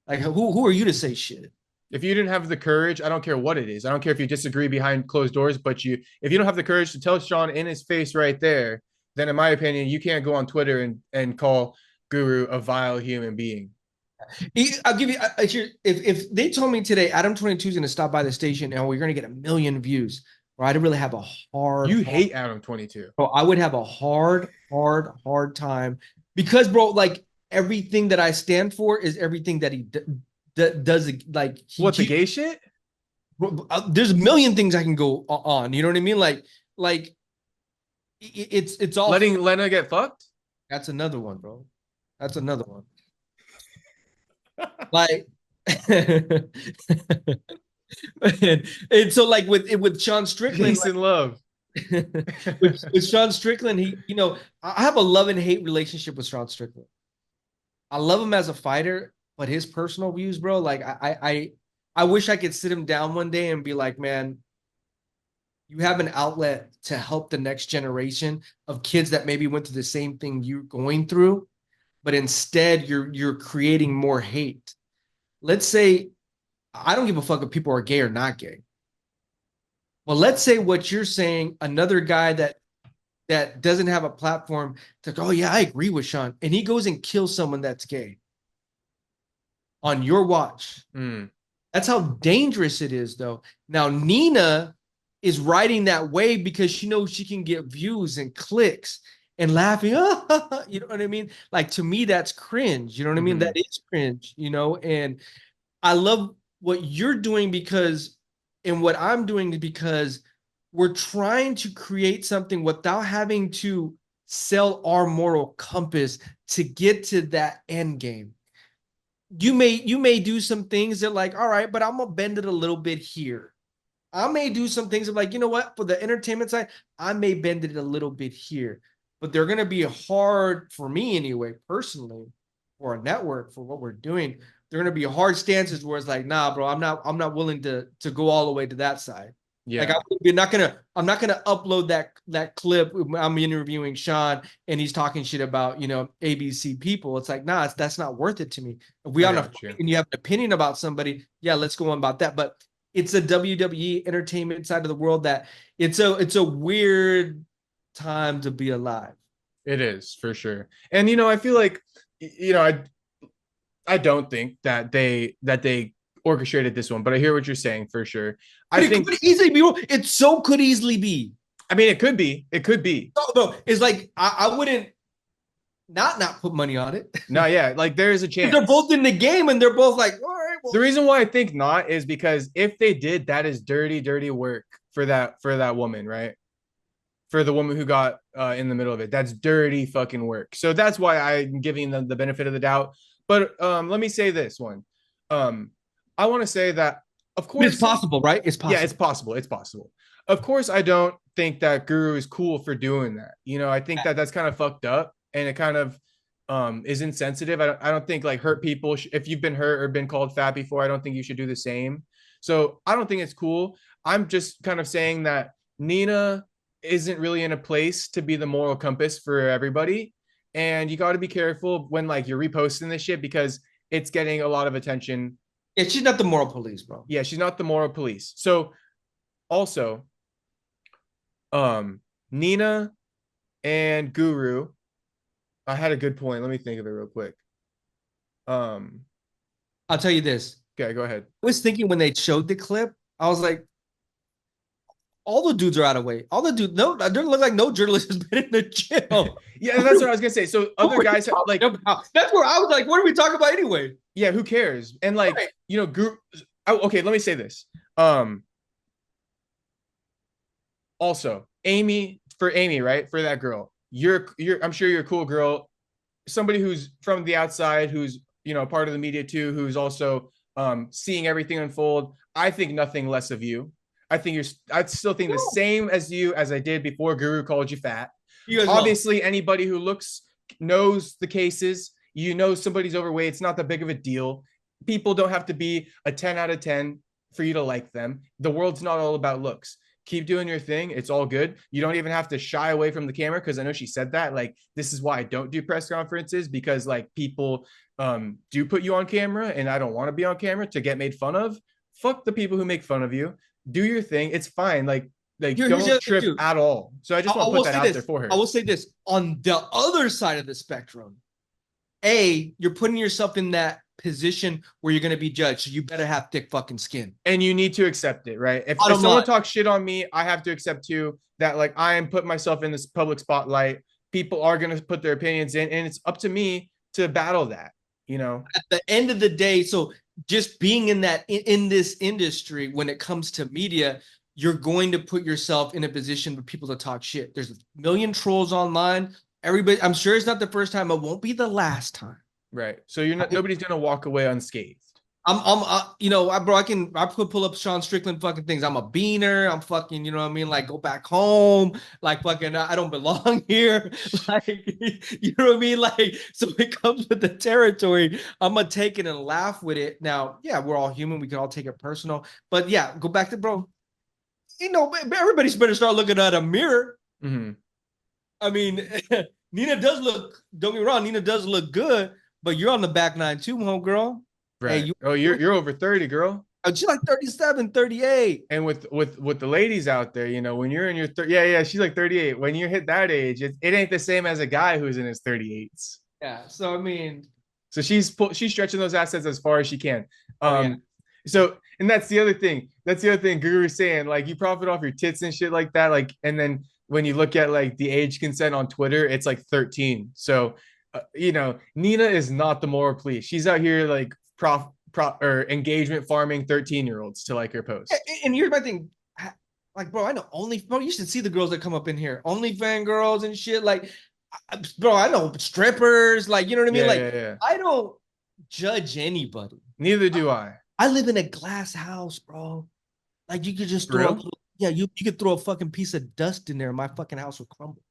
Like, who are you to say shit? If you didn't have the courage, I don't care what it is. I don't care if you disagree behind closed doors, but if you don't have the courage to tell Sean in his face right there, then in my opinion, you can't go on Twitter and call Guru a vile human being. I'll give you, if they told me today, Adam 22 is going to stop by the station and we're going to get 1 million views, or I'd really have a hard. You hate Adam 22. Bro, I would have a hard time because, bro, like everything that I stand for is everything that he does. Like, the gay shit? Bro, there's 1 million things I can go on. You know what I mean? Like it's all letting Lena get fucked. That's another one, bro. That's another one. Like, and so like with Sean Strickland, peace and love. with Sean Strickland, he, you know, I have a love and hate relationship with Sean Strickland. I love him as a fighter, but his personal views, bro, like I wish I could sit him down one day and be like, man, you have an outlet to help the next generation of kids that maybe went through the same thing you're going through. but instead you're creating more hate. Let's say I don't give a fuck if people are gay or not gay. Well, let's say what you're saying, another guy that doesn't have a platform, it's like, oh yeah, I agree with Sean, and he goes and kills someone that's gay on your watch. That's how dangerous it is, though. Now, Nina is riding that wave because she knows she can get views and clicks and laughing. Oh, you know what I mean? Like, to me, that's cringe. You know what I mean? That is cringe, you know? And I love what you're doing and what I'm doing because we're trying to create something without having to sell our moral compass to get to that end game. You may do some things that like, all right, but I'm gonna bend it a little bit here. I may do some things that like, you know what, for the entertainment side, I may bend it a little bit here, but they're gonna be hard for me anyway, personally, for a network, for what we're doing. They're gonna be hard stances where it's like, nah, bro, I'm not willing to go all the way to that side. Yeah. Like I'm not gonna upload that clip. I'm interviewing Sean and he's talking shit about, you know, ABC people. It's like, nah, that's not worth it to me. If we on a fight and you have an opinion about somebody, yeah, let's go on about that. But it's a WWE entertainment side of the world that it's a weird time to be alive. It is, for sure. And you know, I feel like, you know, I don't think that they orchestrated this one, but I hear what you're saying for sure. I think it could easily be. It so could easily be. I mean, it could be. It could be. No, it's like I wouldn't not put money on it. No, yeah, like there is a chance. They're both in the game, and they're both like, all right. Well. The reason why I think not is because if they did, that is dirty, dirty work for that woman, right? For the woman who got in the middle of it, that's dirty fucking work. So that's why I'm giving them the benefit of the doubt. But let me say this one. I want to say that, of course, it's possible, right? It's possible. Yeah, it's possible. It's possible. Of course, I don't think that Guru is cool for doing that. You know, I think that that's kind of fucked up, and it kind of is insensitive. I don't think like hurt people. If you've been hurt or been called fat before, I don't think you should do the same. So I don't think it's cool. I'm just kind of saying that Nina isn't really in a place to be the moral compass for everybody, and you got to be careful when like you're reposting this shit because it's getting a lot of attention. Yeah, she's not the moral police, bro. Yeah, she's not the moral police. So also, Nina and Guru, I had a good point. Let me think of it real quick. I'll tell you this. Okay, go ahead. I was thinking when they showed the clip, I was like, all the dudes are out of weight. All the dudes, no, it doesn't look like no journalist has been in the gym. Yeah, that's what I was gonna say. So other guys have, like, that's where I was like, what are we talking about anyway? Yeah, who cares? And like, right. You know, okay, let me say this. Also, Amy, right? For that girl, you're I'm sure you're a cool girl, somebody who's from the outside, who's, you know, part of the media too, who's also seeing everything unfold. I think nothing less of you. I still think the same as you as I did before Guru called you fat. Obviously, anybody who knows the cases. You know somebody's overweight. It's not that big of a deal. People don't have to be a 10 out of 10 for you to like them. The world's not all about looks. Keep doing your thing. It's all good. You don't even have to shy away from the camera, because I know she said that. Like, this is why I don't do press conferences, because like people do put you on camera, and I don't want to be on camera to get made fun of. Fuck the people who make fun of you. Do your thing. It's fine. Like don't trip at all. So I just want to put that out there for her. I will say this. On the other side of the spectrum, you're putting yourself in that position where you're going to be judged. So you better have thick fucking skin. And you need to accept it, right? If someone talks shit on me, I have to accept too that like I am putting myself in this public spotlight. People are going to put their opinions in, and it's up to me to battle that, you know? At the end of the day, so just being in this industry, when it comes to media, you're going to put yourself in a position for people to talk shit. There's a million trolls online. Everybody, I'm sure it's not the first time. It won't be the last time. Right. So nobody's gonna walk away unscathed. You know, I could pull up Sean Strickland fucking things. I'm a beaner. I'm fucking, you know what I mean? Like, go back home. Like, fucking, I don't belong here. Like, you know what I mean? Like, so it comes with the territory. I'm gonna take it and laugh with it. Now, yeah, we're all human. We can all take it personal. But yeah, go back to, bro. You know, everybody's better start looking at a mirror. Mm-hmm. I mean, Nina does look, don't get me wrong, Nina does look good, but you're on the back nine too, homegirl. Right. Hey, You're over 30, girl. she's like 37, 38. And with the ladies out there, you know, when you're in your yeah, she's like 38. When you hit that age, it ain't the same as a guy who's in his 38s. Yeah. So I mean, so she's stretching those assets as far as she can. yeah. So and that's the other thing. That's the other thing Guru's saying. Like you profit off your tits and shit like that. Like and then when you look at like the age consent on Twitter, it's like 13. So you know, Nina is not the moral police. She's out here like or engagement farming 13-year-olds to like her post. And here's my thing. Like, bro, I know bro, you should see the girls that come up in here. OnlyFans girls and shit. Like, bro, I know strippers. Like, you know what I mean? Yeah. I don't judge anybody. Neither do I. I live in a glass house, bro. Like, you could just throw, you could throw a fucking piece of dust in there, and my fucking house would crumble.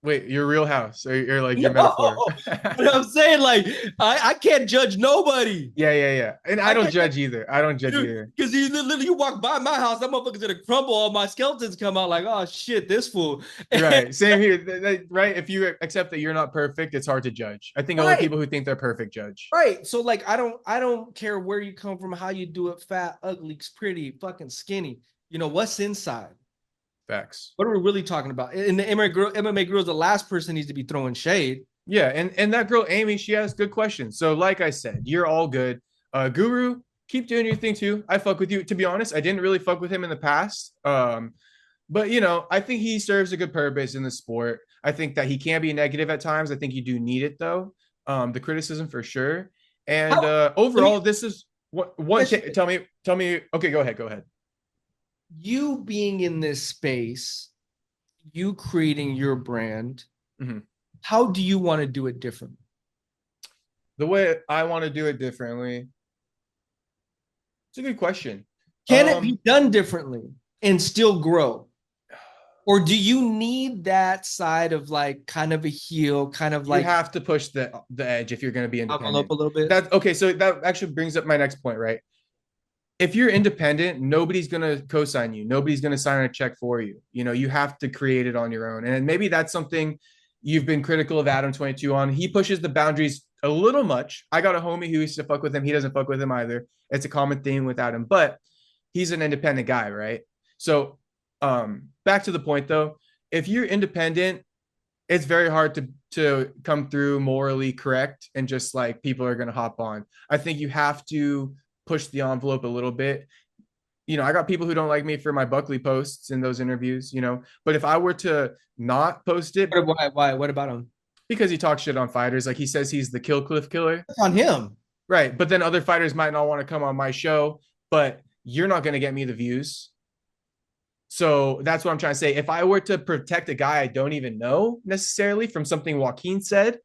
Wait, your real house or you're like your metaphor? But I'm saying, like, I can't judge nobody. Yeah. And I don't judge either. Because you walk by my house, that motherfucker's gonna crumble. All my skeletons come out like, oh shit, this fool. Right. Same here. Right. If you accept that you're not perfect, it's hard to judge. I think only people who think they're perfect judge. Right. So like, I don't care where you come from, how you do it, fat, ugly, pretty, fucking skinny. You know what's inside. Facts. What are we really talking about? In the MMA girls, the last person needs to be throwing shade. Yeah, and that girl Amy, she asked good questions. So like I said, you're all good. Guru, keep doing your thing too. I fuck with you. To be honest, I didn't really fuck with him in the past. But you know, I think he serves a good purpose in the sport. I think that he can be negative at times. I think you do need it though. The criticism for sure. And overall, this is one. Tell me. Okay, go ahead. You being in this space, you creating your brand, how do you want to do it differently? The way I want to do it differently. It's a good question. Can it be done differently and still grow? Or do you need that side of like kind of a heel, kind of like you have to push the edge if you're going to be independent up a little bit? That's okay. So that actually brings up my next point, right? If you're independent, nobody's going to co-sign you. Nobody's going to sign a check for you. You know, you have to create it on your own. And maybe that's something you've been critical of Adam 22 on. He pushes the boundaries a little much. I got a homie who used to fuck with him. He doesn't fuck with him either. It's a common theme with Adam, but he's an independent guy, right? So back to the point though, if you're independent, it's very hard to come through morally correct and just like people are going to hop on. I think you have to push the envelope a little bit. You know, I got people who don't like me for my Buckley posts in those interviews, you know, but if I were to not post it. Why? What about him? Because he talks shit on fighters. Like he says he's the Kill Cliff killer. That's on him. Right. But then other fighters might not want to come on my show, but you're not going to get me the views. So that's what I'm trying to say. If I were to protect a guy I don't even know necessarily from something Joaquin said,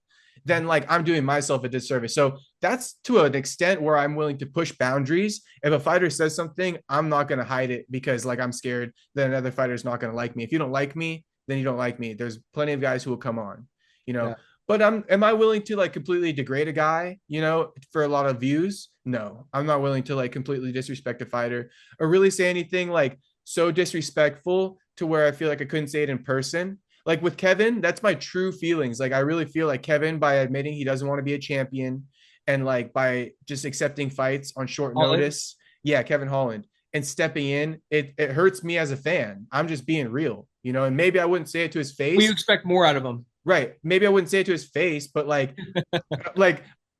then like I'm doing myself a disservice. So that's to an extent where I'm willing to push boundaries. If a fighter says something, I'm not going to hide it because like I'm scared that another fighter is not going to like me. If you don't like me, then you don't like me. There's plenty of guys who will come on, you know. Yeah. But am I willing to like completely degrade a guy, you know, for a lot of views? No, I'm not willing to like completely disrespect a fighter or really say anything like so disrespectful to where I feel like I couldn't say it in person. Like with Kevin, that's my true feelings. Like I really feel like Kevin, by admitting he doesn't want to be a champion and like by just accepting fights on short notice. Yeah, Kevin Holland. And stepping in, it hurts me as a fan. I'm just being real, you know, and maybe I wouldn't say it to his face. Well, you expect more out of him. Right. Maybe I wouldn't say it to his face, but like,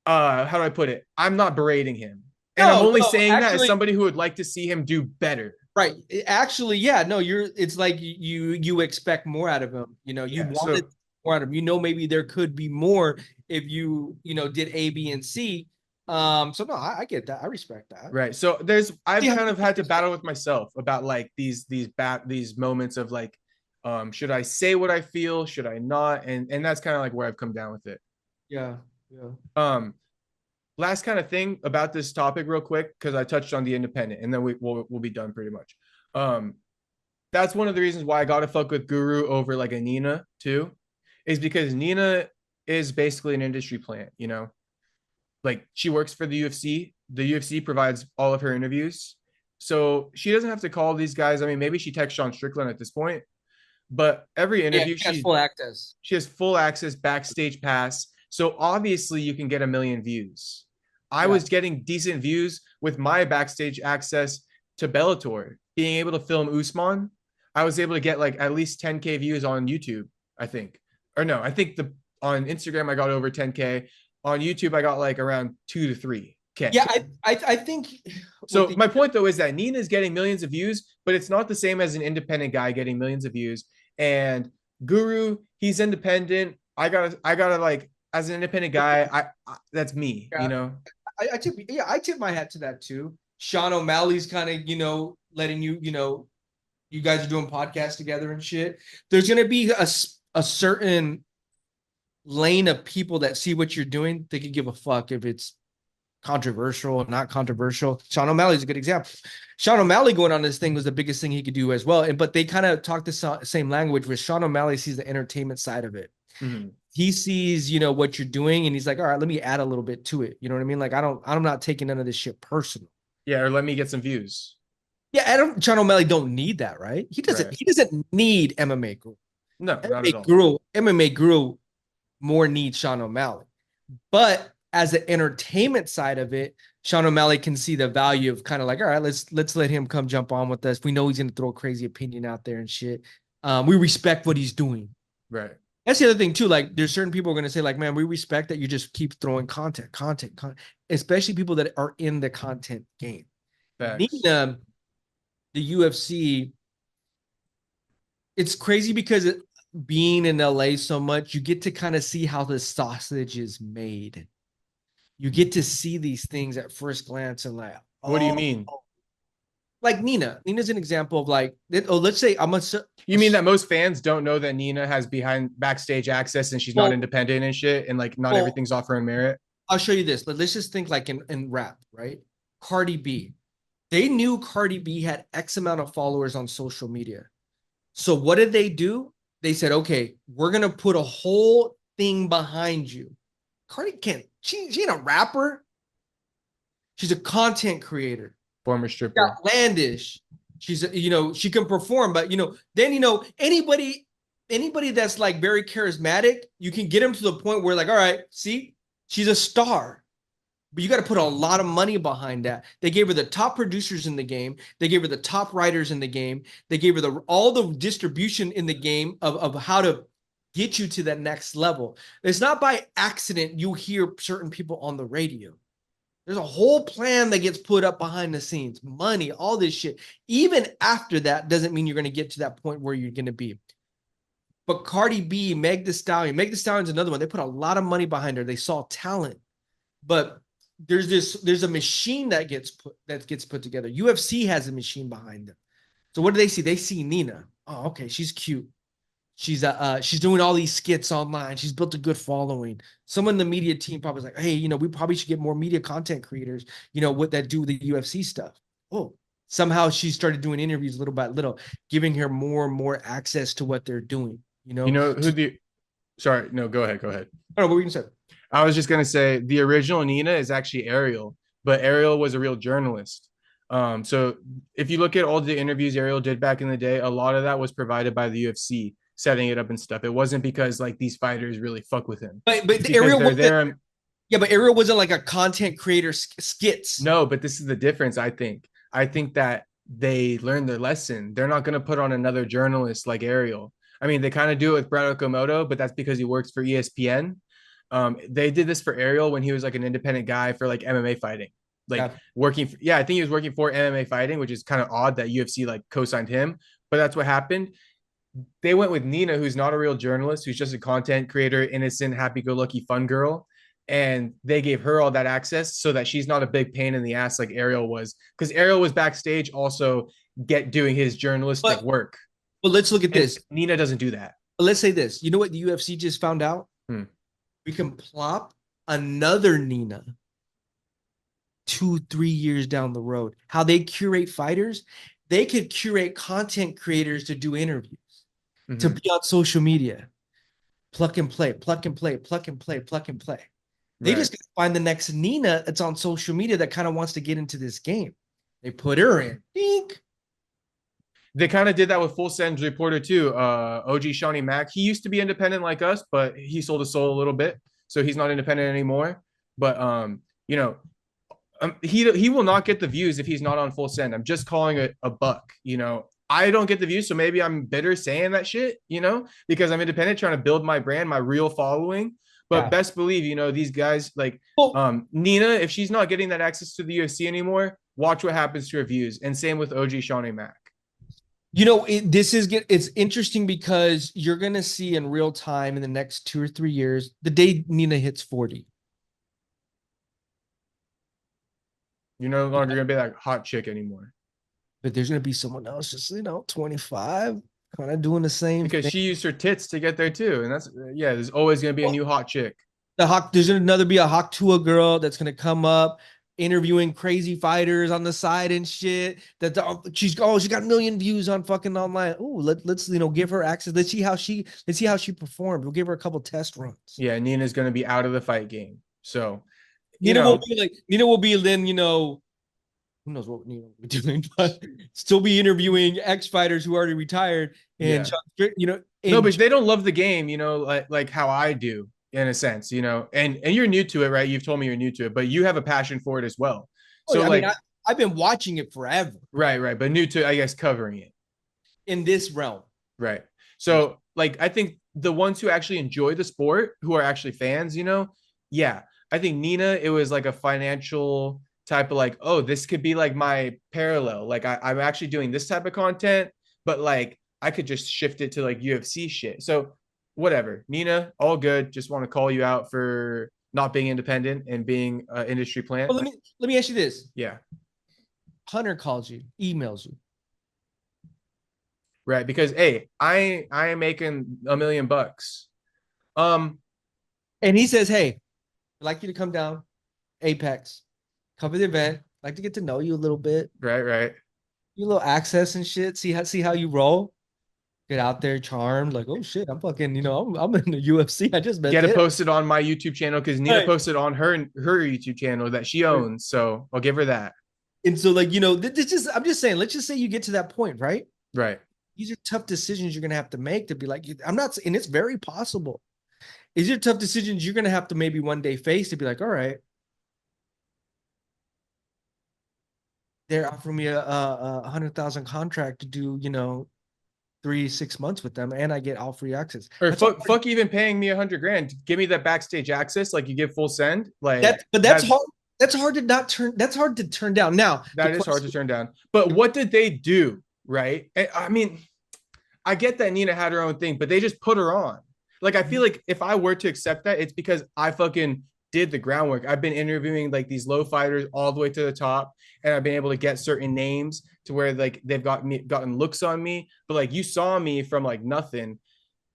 how do I put it? I'm not berating him. And I'm only saying that as somebody who would like to see him do better. Right. Actually, yeah, no, it's like you expect more out of him. You know, you wanted more out of him. You know, maybe there could be more if you did A, B, and C. So no, I get that. I respect that. Right. So I've kind of had to battle with myself about like these moments of like, should I say what I feel? Should I not? And that's kind of like where I've come down with it. Yeah. Last kind of thing about this topic real quick, because I touched on the independent and then we'll be done pretty much. That's one of the reasons why I got to fuck with Guru over like a Nina too, is because Nina is basically an industry plant, you know, like she works for the UFC. The UFC provides all of her interviews. So she doesn't have to call these guys. I mean, maybe she texts Sean Strickland at this point, but every interview she has full access. She has full access, backstage pass. So obviously you can get 1 million views. I was getting decent views with my backstage access to Bellator, being able to film Usman. I was able to get like at least 10K views on YouTube, I think. Or no, I think on Instagram I got over 10K. On YouTube I got like around 2 to 3K. Yeah, I think. So my point though is that Nina's getting millions of views, but it's not the same as an independent guy getting millions of views. And Guru, he's independent. I gotta like, as an independent guy, I that's me, you know. I tip my hat to that too. Sean O'Malley's kind of, letting you guys are doing podcasts together and shit. There's gonna be a certain lane of people that see what you're doing. They could give a fuck if it's controversial or not controversial. Sean O'Malley's a good example. Sean O'Malley going on this thing was the biggest thing he could do as well. But they kind of talk the same language, where Sean O'Malley sees the entertainment side of it. Mm-hmm. He sees, what you're doing, and he's like, all right, let me add a little bit to it. You know what I mean? Like, I'm not taking none of this shit personal. Yeah, or let me get some views. Yeah, Sean O'Malley don't need that, right? He doesn't need MMA Guru. No, not at all. MMA Guru more needs Sean O'Malley. But as the entertainment side of it, Sean O'Malley can see the value of kind of like, all right, let's let him come jump on with us. We know he's going to throw a crazy opinion out there and shit. We respect what he's doing. Right. That's the other thing too. Like, there's certain people are going to say like, man, we respect that you just keep throwing content, especially people that are in the content game. Nina, the UFC, it's crazy because being in LA so much, you get to kind of see how the sausage is made. You get to see these things at first glance and like, what do you mean? Like Nina. Nina's an example of like, let's say you mean that most fans don't know that Nina has backstage access and she's not independent and shit, and like not everything's off her own merit? I'll show you this, but let's just think like in rap, right? Cardi B. They knew Cardi B had X amount of followers on social media. So what did they do? They said, okay, we're going to put a whole thing behind you. Cardi can't, she ain't a rapper. She's a content creator. Former stripper. Outlandish. She's, she can perform, but, then, anybody that's like very charismatic, you can get them to the point where like, all right, see, she's a star. But you got to put a lot of money behind that. They gave her the top producers in the game. They gave her the top writers in the game. They gave her all the distribution in the game of how to get you to that next level. It's not by accident you hear certain people on the radio. There's a whole plan that gets put up behind the scenes. Money, all this shit. Even after that doesn't mean you're going to get to that point where you're going to be. But Cardi B, Meg Thee Stallion's another one. They put a lot of money behind her. They saw talent. But there's a machine that gets put together. UFC has a machine behind them. So what do they see? They see Nina. Oh, okay, she's cute. She's doing all these skits online. She's built a good following. Someone in the media team probably was like, hey, we probably should get more media content creators, what that do the UFC stuff. Oh, somehow she started doing interviews little by little, giving her more and more access to what they're doing. Sorry, no, go ahead. I don't know what were you gonna say. I was just gonna say the original Nina is actually Ariel, but Ariel was a real journalist. So if you look at all the interviews Ariel did back in the day, a lot of that was provided by the UFC, setting it up and stuff. It wasn't because like these fighters really fuck with him. But Ariel was there. Yeah, but Ariel wasn't like a content creator skits. No, but this is the difference. I think that they learned their lesson. They're not gonna put on another journalist like Ariel. I mean, they kind of do it with Brad Okamoto, but that's because he works for ESPN. They did this for Ariel when he was like an independent guy for like MMA fighting, like I think he was working for MMA fighting, which is kind of odd that UFC like co-signed him, but that's what happened. They went with Nina, who's not a real journalist, who's just a content creator, innocent, happy-go-lucky fun girl. And they gave her all that access so that she's not a big pain in the ass like Ariel was, because Ariel was backstage also doing his journalistic work. Well, let's look at this. Nina doesn't do that. But let's say this. You know what the UFC just found out? We can plop another Nina 2-3 years down the road. How they curate fighters, they could curate content creators to do interviews, to be on social media. Plug and play. They just find the next Nina that's on social media that kind of wants to get into this game. They put her in. Dink. They kind of did that with Full Send's reporter too. OG Shawnee Mack. He used to be independent like us, but he sold his soul a little bit, so he's not independent anymore. But you know, he will not get the views if he's not on Full Send. I'm just calling it a buck. You know, I don't get the views, so maybe I'm bitter saying that shit. You know, because I'm independent, trying to build my brand, my real following. But Yeah. best believe, you know, these guys like Well, Nina, if she's not getting that access to the UFC anymore, watch what happens to her views. And same with OG Shawnee Mack. you know, it's interesting because you're gonna see in real time in the next 2 or 3 years, the day Nina hits 40. You're no longer gonna be that hot chick anymore. But there's gonna be someone else just 25, kind of doing the same Because thing. she used her tits to get there too. And that's there's always gonna be a new hot chick. There's another be a Hawk Tua girl that's gonna come up interviewing crazy fighters on the side and shit. She got 1 million views on fucking online. Oh, let's give her access. Let's see how she performed. We'll give her a couple test runs. Yeah, Nina's gonna be out of the fight game. So Nina will be then, who knows what Nina will be doing, but still be interviewing ex-fighters who already retired. And no, but they don't love the game, like how I do in a sense, and you're new to it, right? You've told me you're new to it, but you have a passion for it as well. So I've been watching it forever. Right. But new to, I guess, covering it in this realm. Right. So like, I think the ones who actually enjoy the sport, who are actually fans, I think Nina, it was like a financial type of like, oh, this could be like my parallel. Like I'm actually doing this type of content, but like I could just shift it to like UFC shit. So whatever, Nina, all good. Just want to call you out for not being independent and being an industry plant. Well, let me ask you this. Yeah. Hunter calls you, emails you. Right, because hey, I am making $1 million. And he says, hey, I'd like you to come down, Apex, cover the event. I'd like to get to know you a little bit. Right. You little access and shit. See how you roll. Get out there, charmed. Like, oh shit, I'm fucking. I'm in the UFC. I just met. Get it posted on my YouTube channel because Nina posted on her YouTube channel that she owns. So I'll give her that. And so, like, I'm just saying. Let's just say you get to that point, right? Right. These are tough decisions you're gonna have to make to be like, I'm not, and it's very possible. These are tough decisions you're gonna have to maybe one day face to be like, all right, they're offering me a 100,000 contract to do 3-6 months with them, and I get all free access. Or fuck even paying me $100,000. Give me that backstage access, like you give Full Send. Like that's hard. That's hard to not turn. That's hard to turn down. Now that is hard to turn down. But what did they do? Right? I mean, I get that Nina had her own thing, but they just put her on. Like, I feel like if I were to accept that, it's because I fucking did the groundwork. I've been interviewing like these low fighters all the way to the top, and I've been able to get certain names to where like they've gotten looks on me. But like you saw me from like nothing.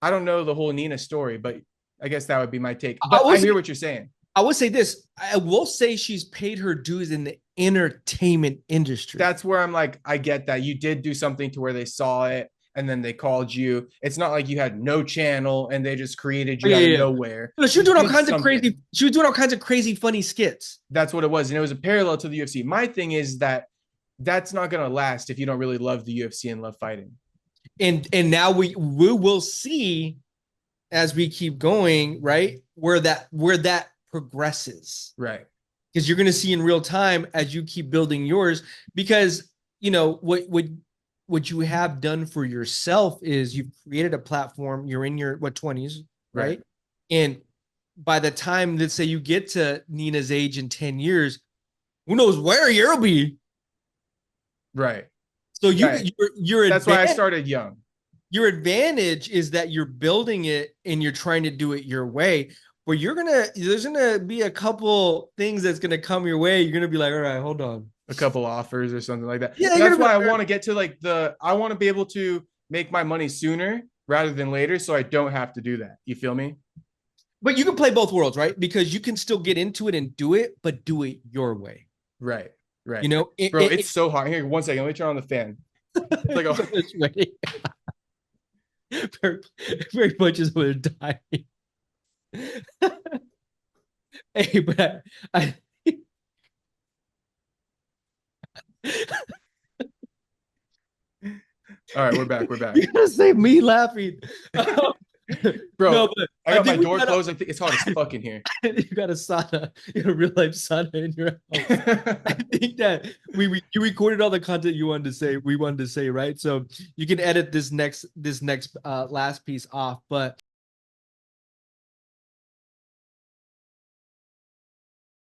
I don't know the whole Nina story, but I guess that would be my take. But I hear what you're saying. I would say this. I will say she's paid her dues in the entertainment industry. That's where I'm like, I get that. You did do something to where they saw it and then they called you. It's not like you had no channel and they just created you out of nowhere. No, she was doing all kinds of crazy. She was doing all kinds of crazy, funny skits. That's what it was, and it was a parallel to the UFC. My thing is that that's not gonna last if you don't really love the UFC and love fighting. And now we will see as we keep going, right, where that progresses, right? Because you're going to see in real time as you keep building yours. Because what you have done for yourself is you've created a platform. You're in your 20s, right? And by the time, let's say you get to Nina's age in 10 years, who knows where you'll be, right? So you're that's why I started young. Your advantage is that you're building it and you're trying to do it your way. But there's gonna be a couple things that's gonna come your way. You're gonna be like, all right, hold on. A couple offers or something like that. Yeah, that's why I want to get to like I want to be able to make my money sooner rather than later, so I don't have to do that. You feel me? But you can play both worlds, right? Because you can still get into it and do it, but do it your way. Right. Bro, it's so hot. Here, 1 second. Let me turn on the fan. It's like very much is going to die. Hey, but I All right, we're back. We're back. You gotta say me laughing. Bro, No, but I got my think we door gotta- closed. I think it's hot as fuck in here. You got a sauna, you got a real life sauna in your house. I think that you recorded all the content you wanted to say. We wanted to say, right? So you can edit this next last piece off. But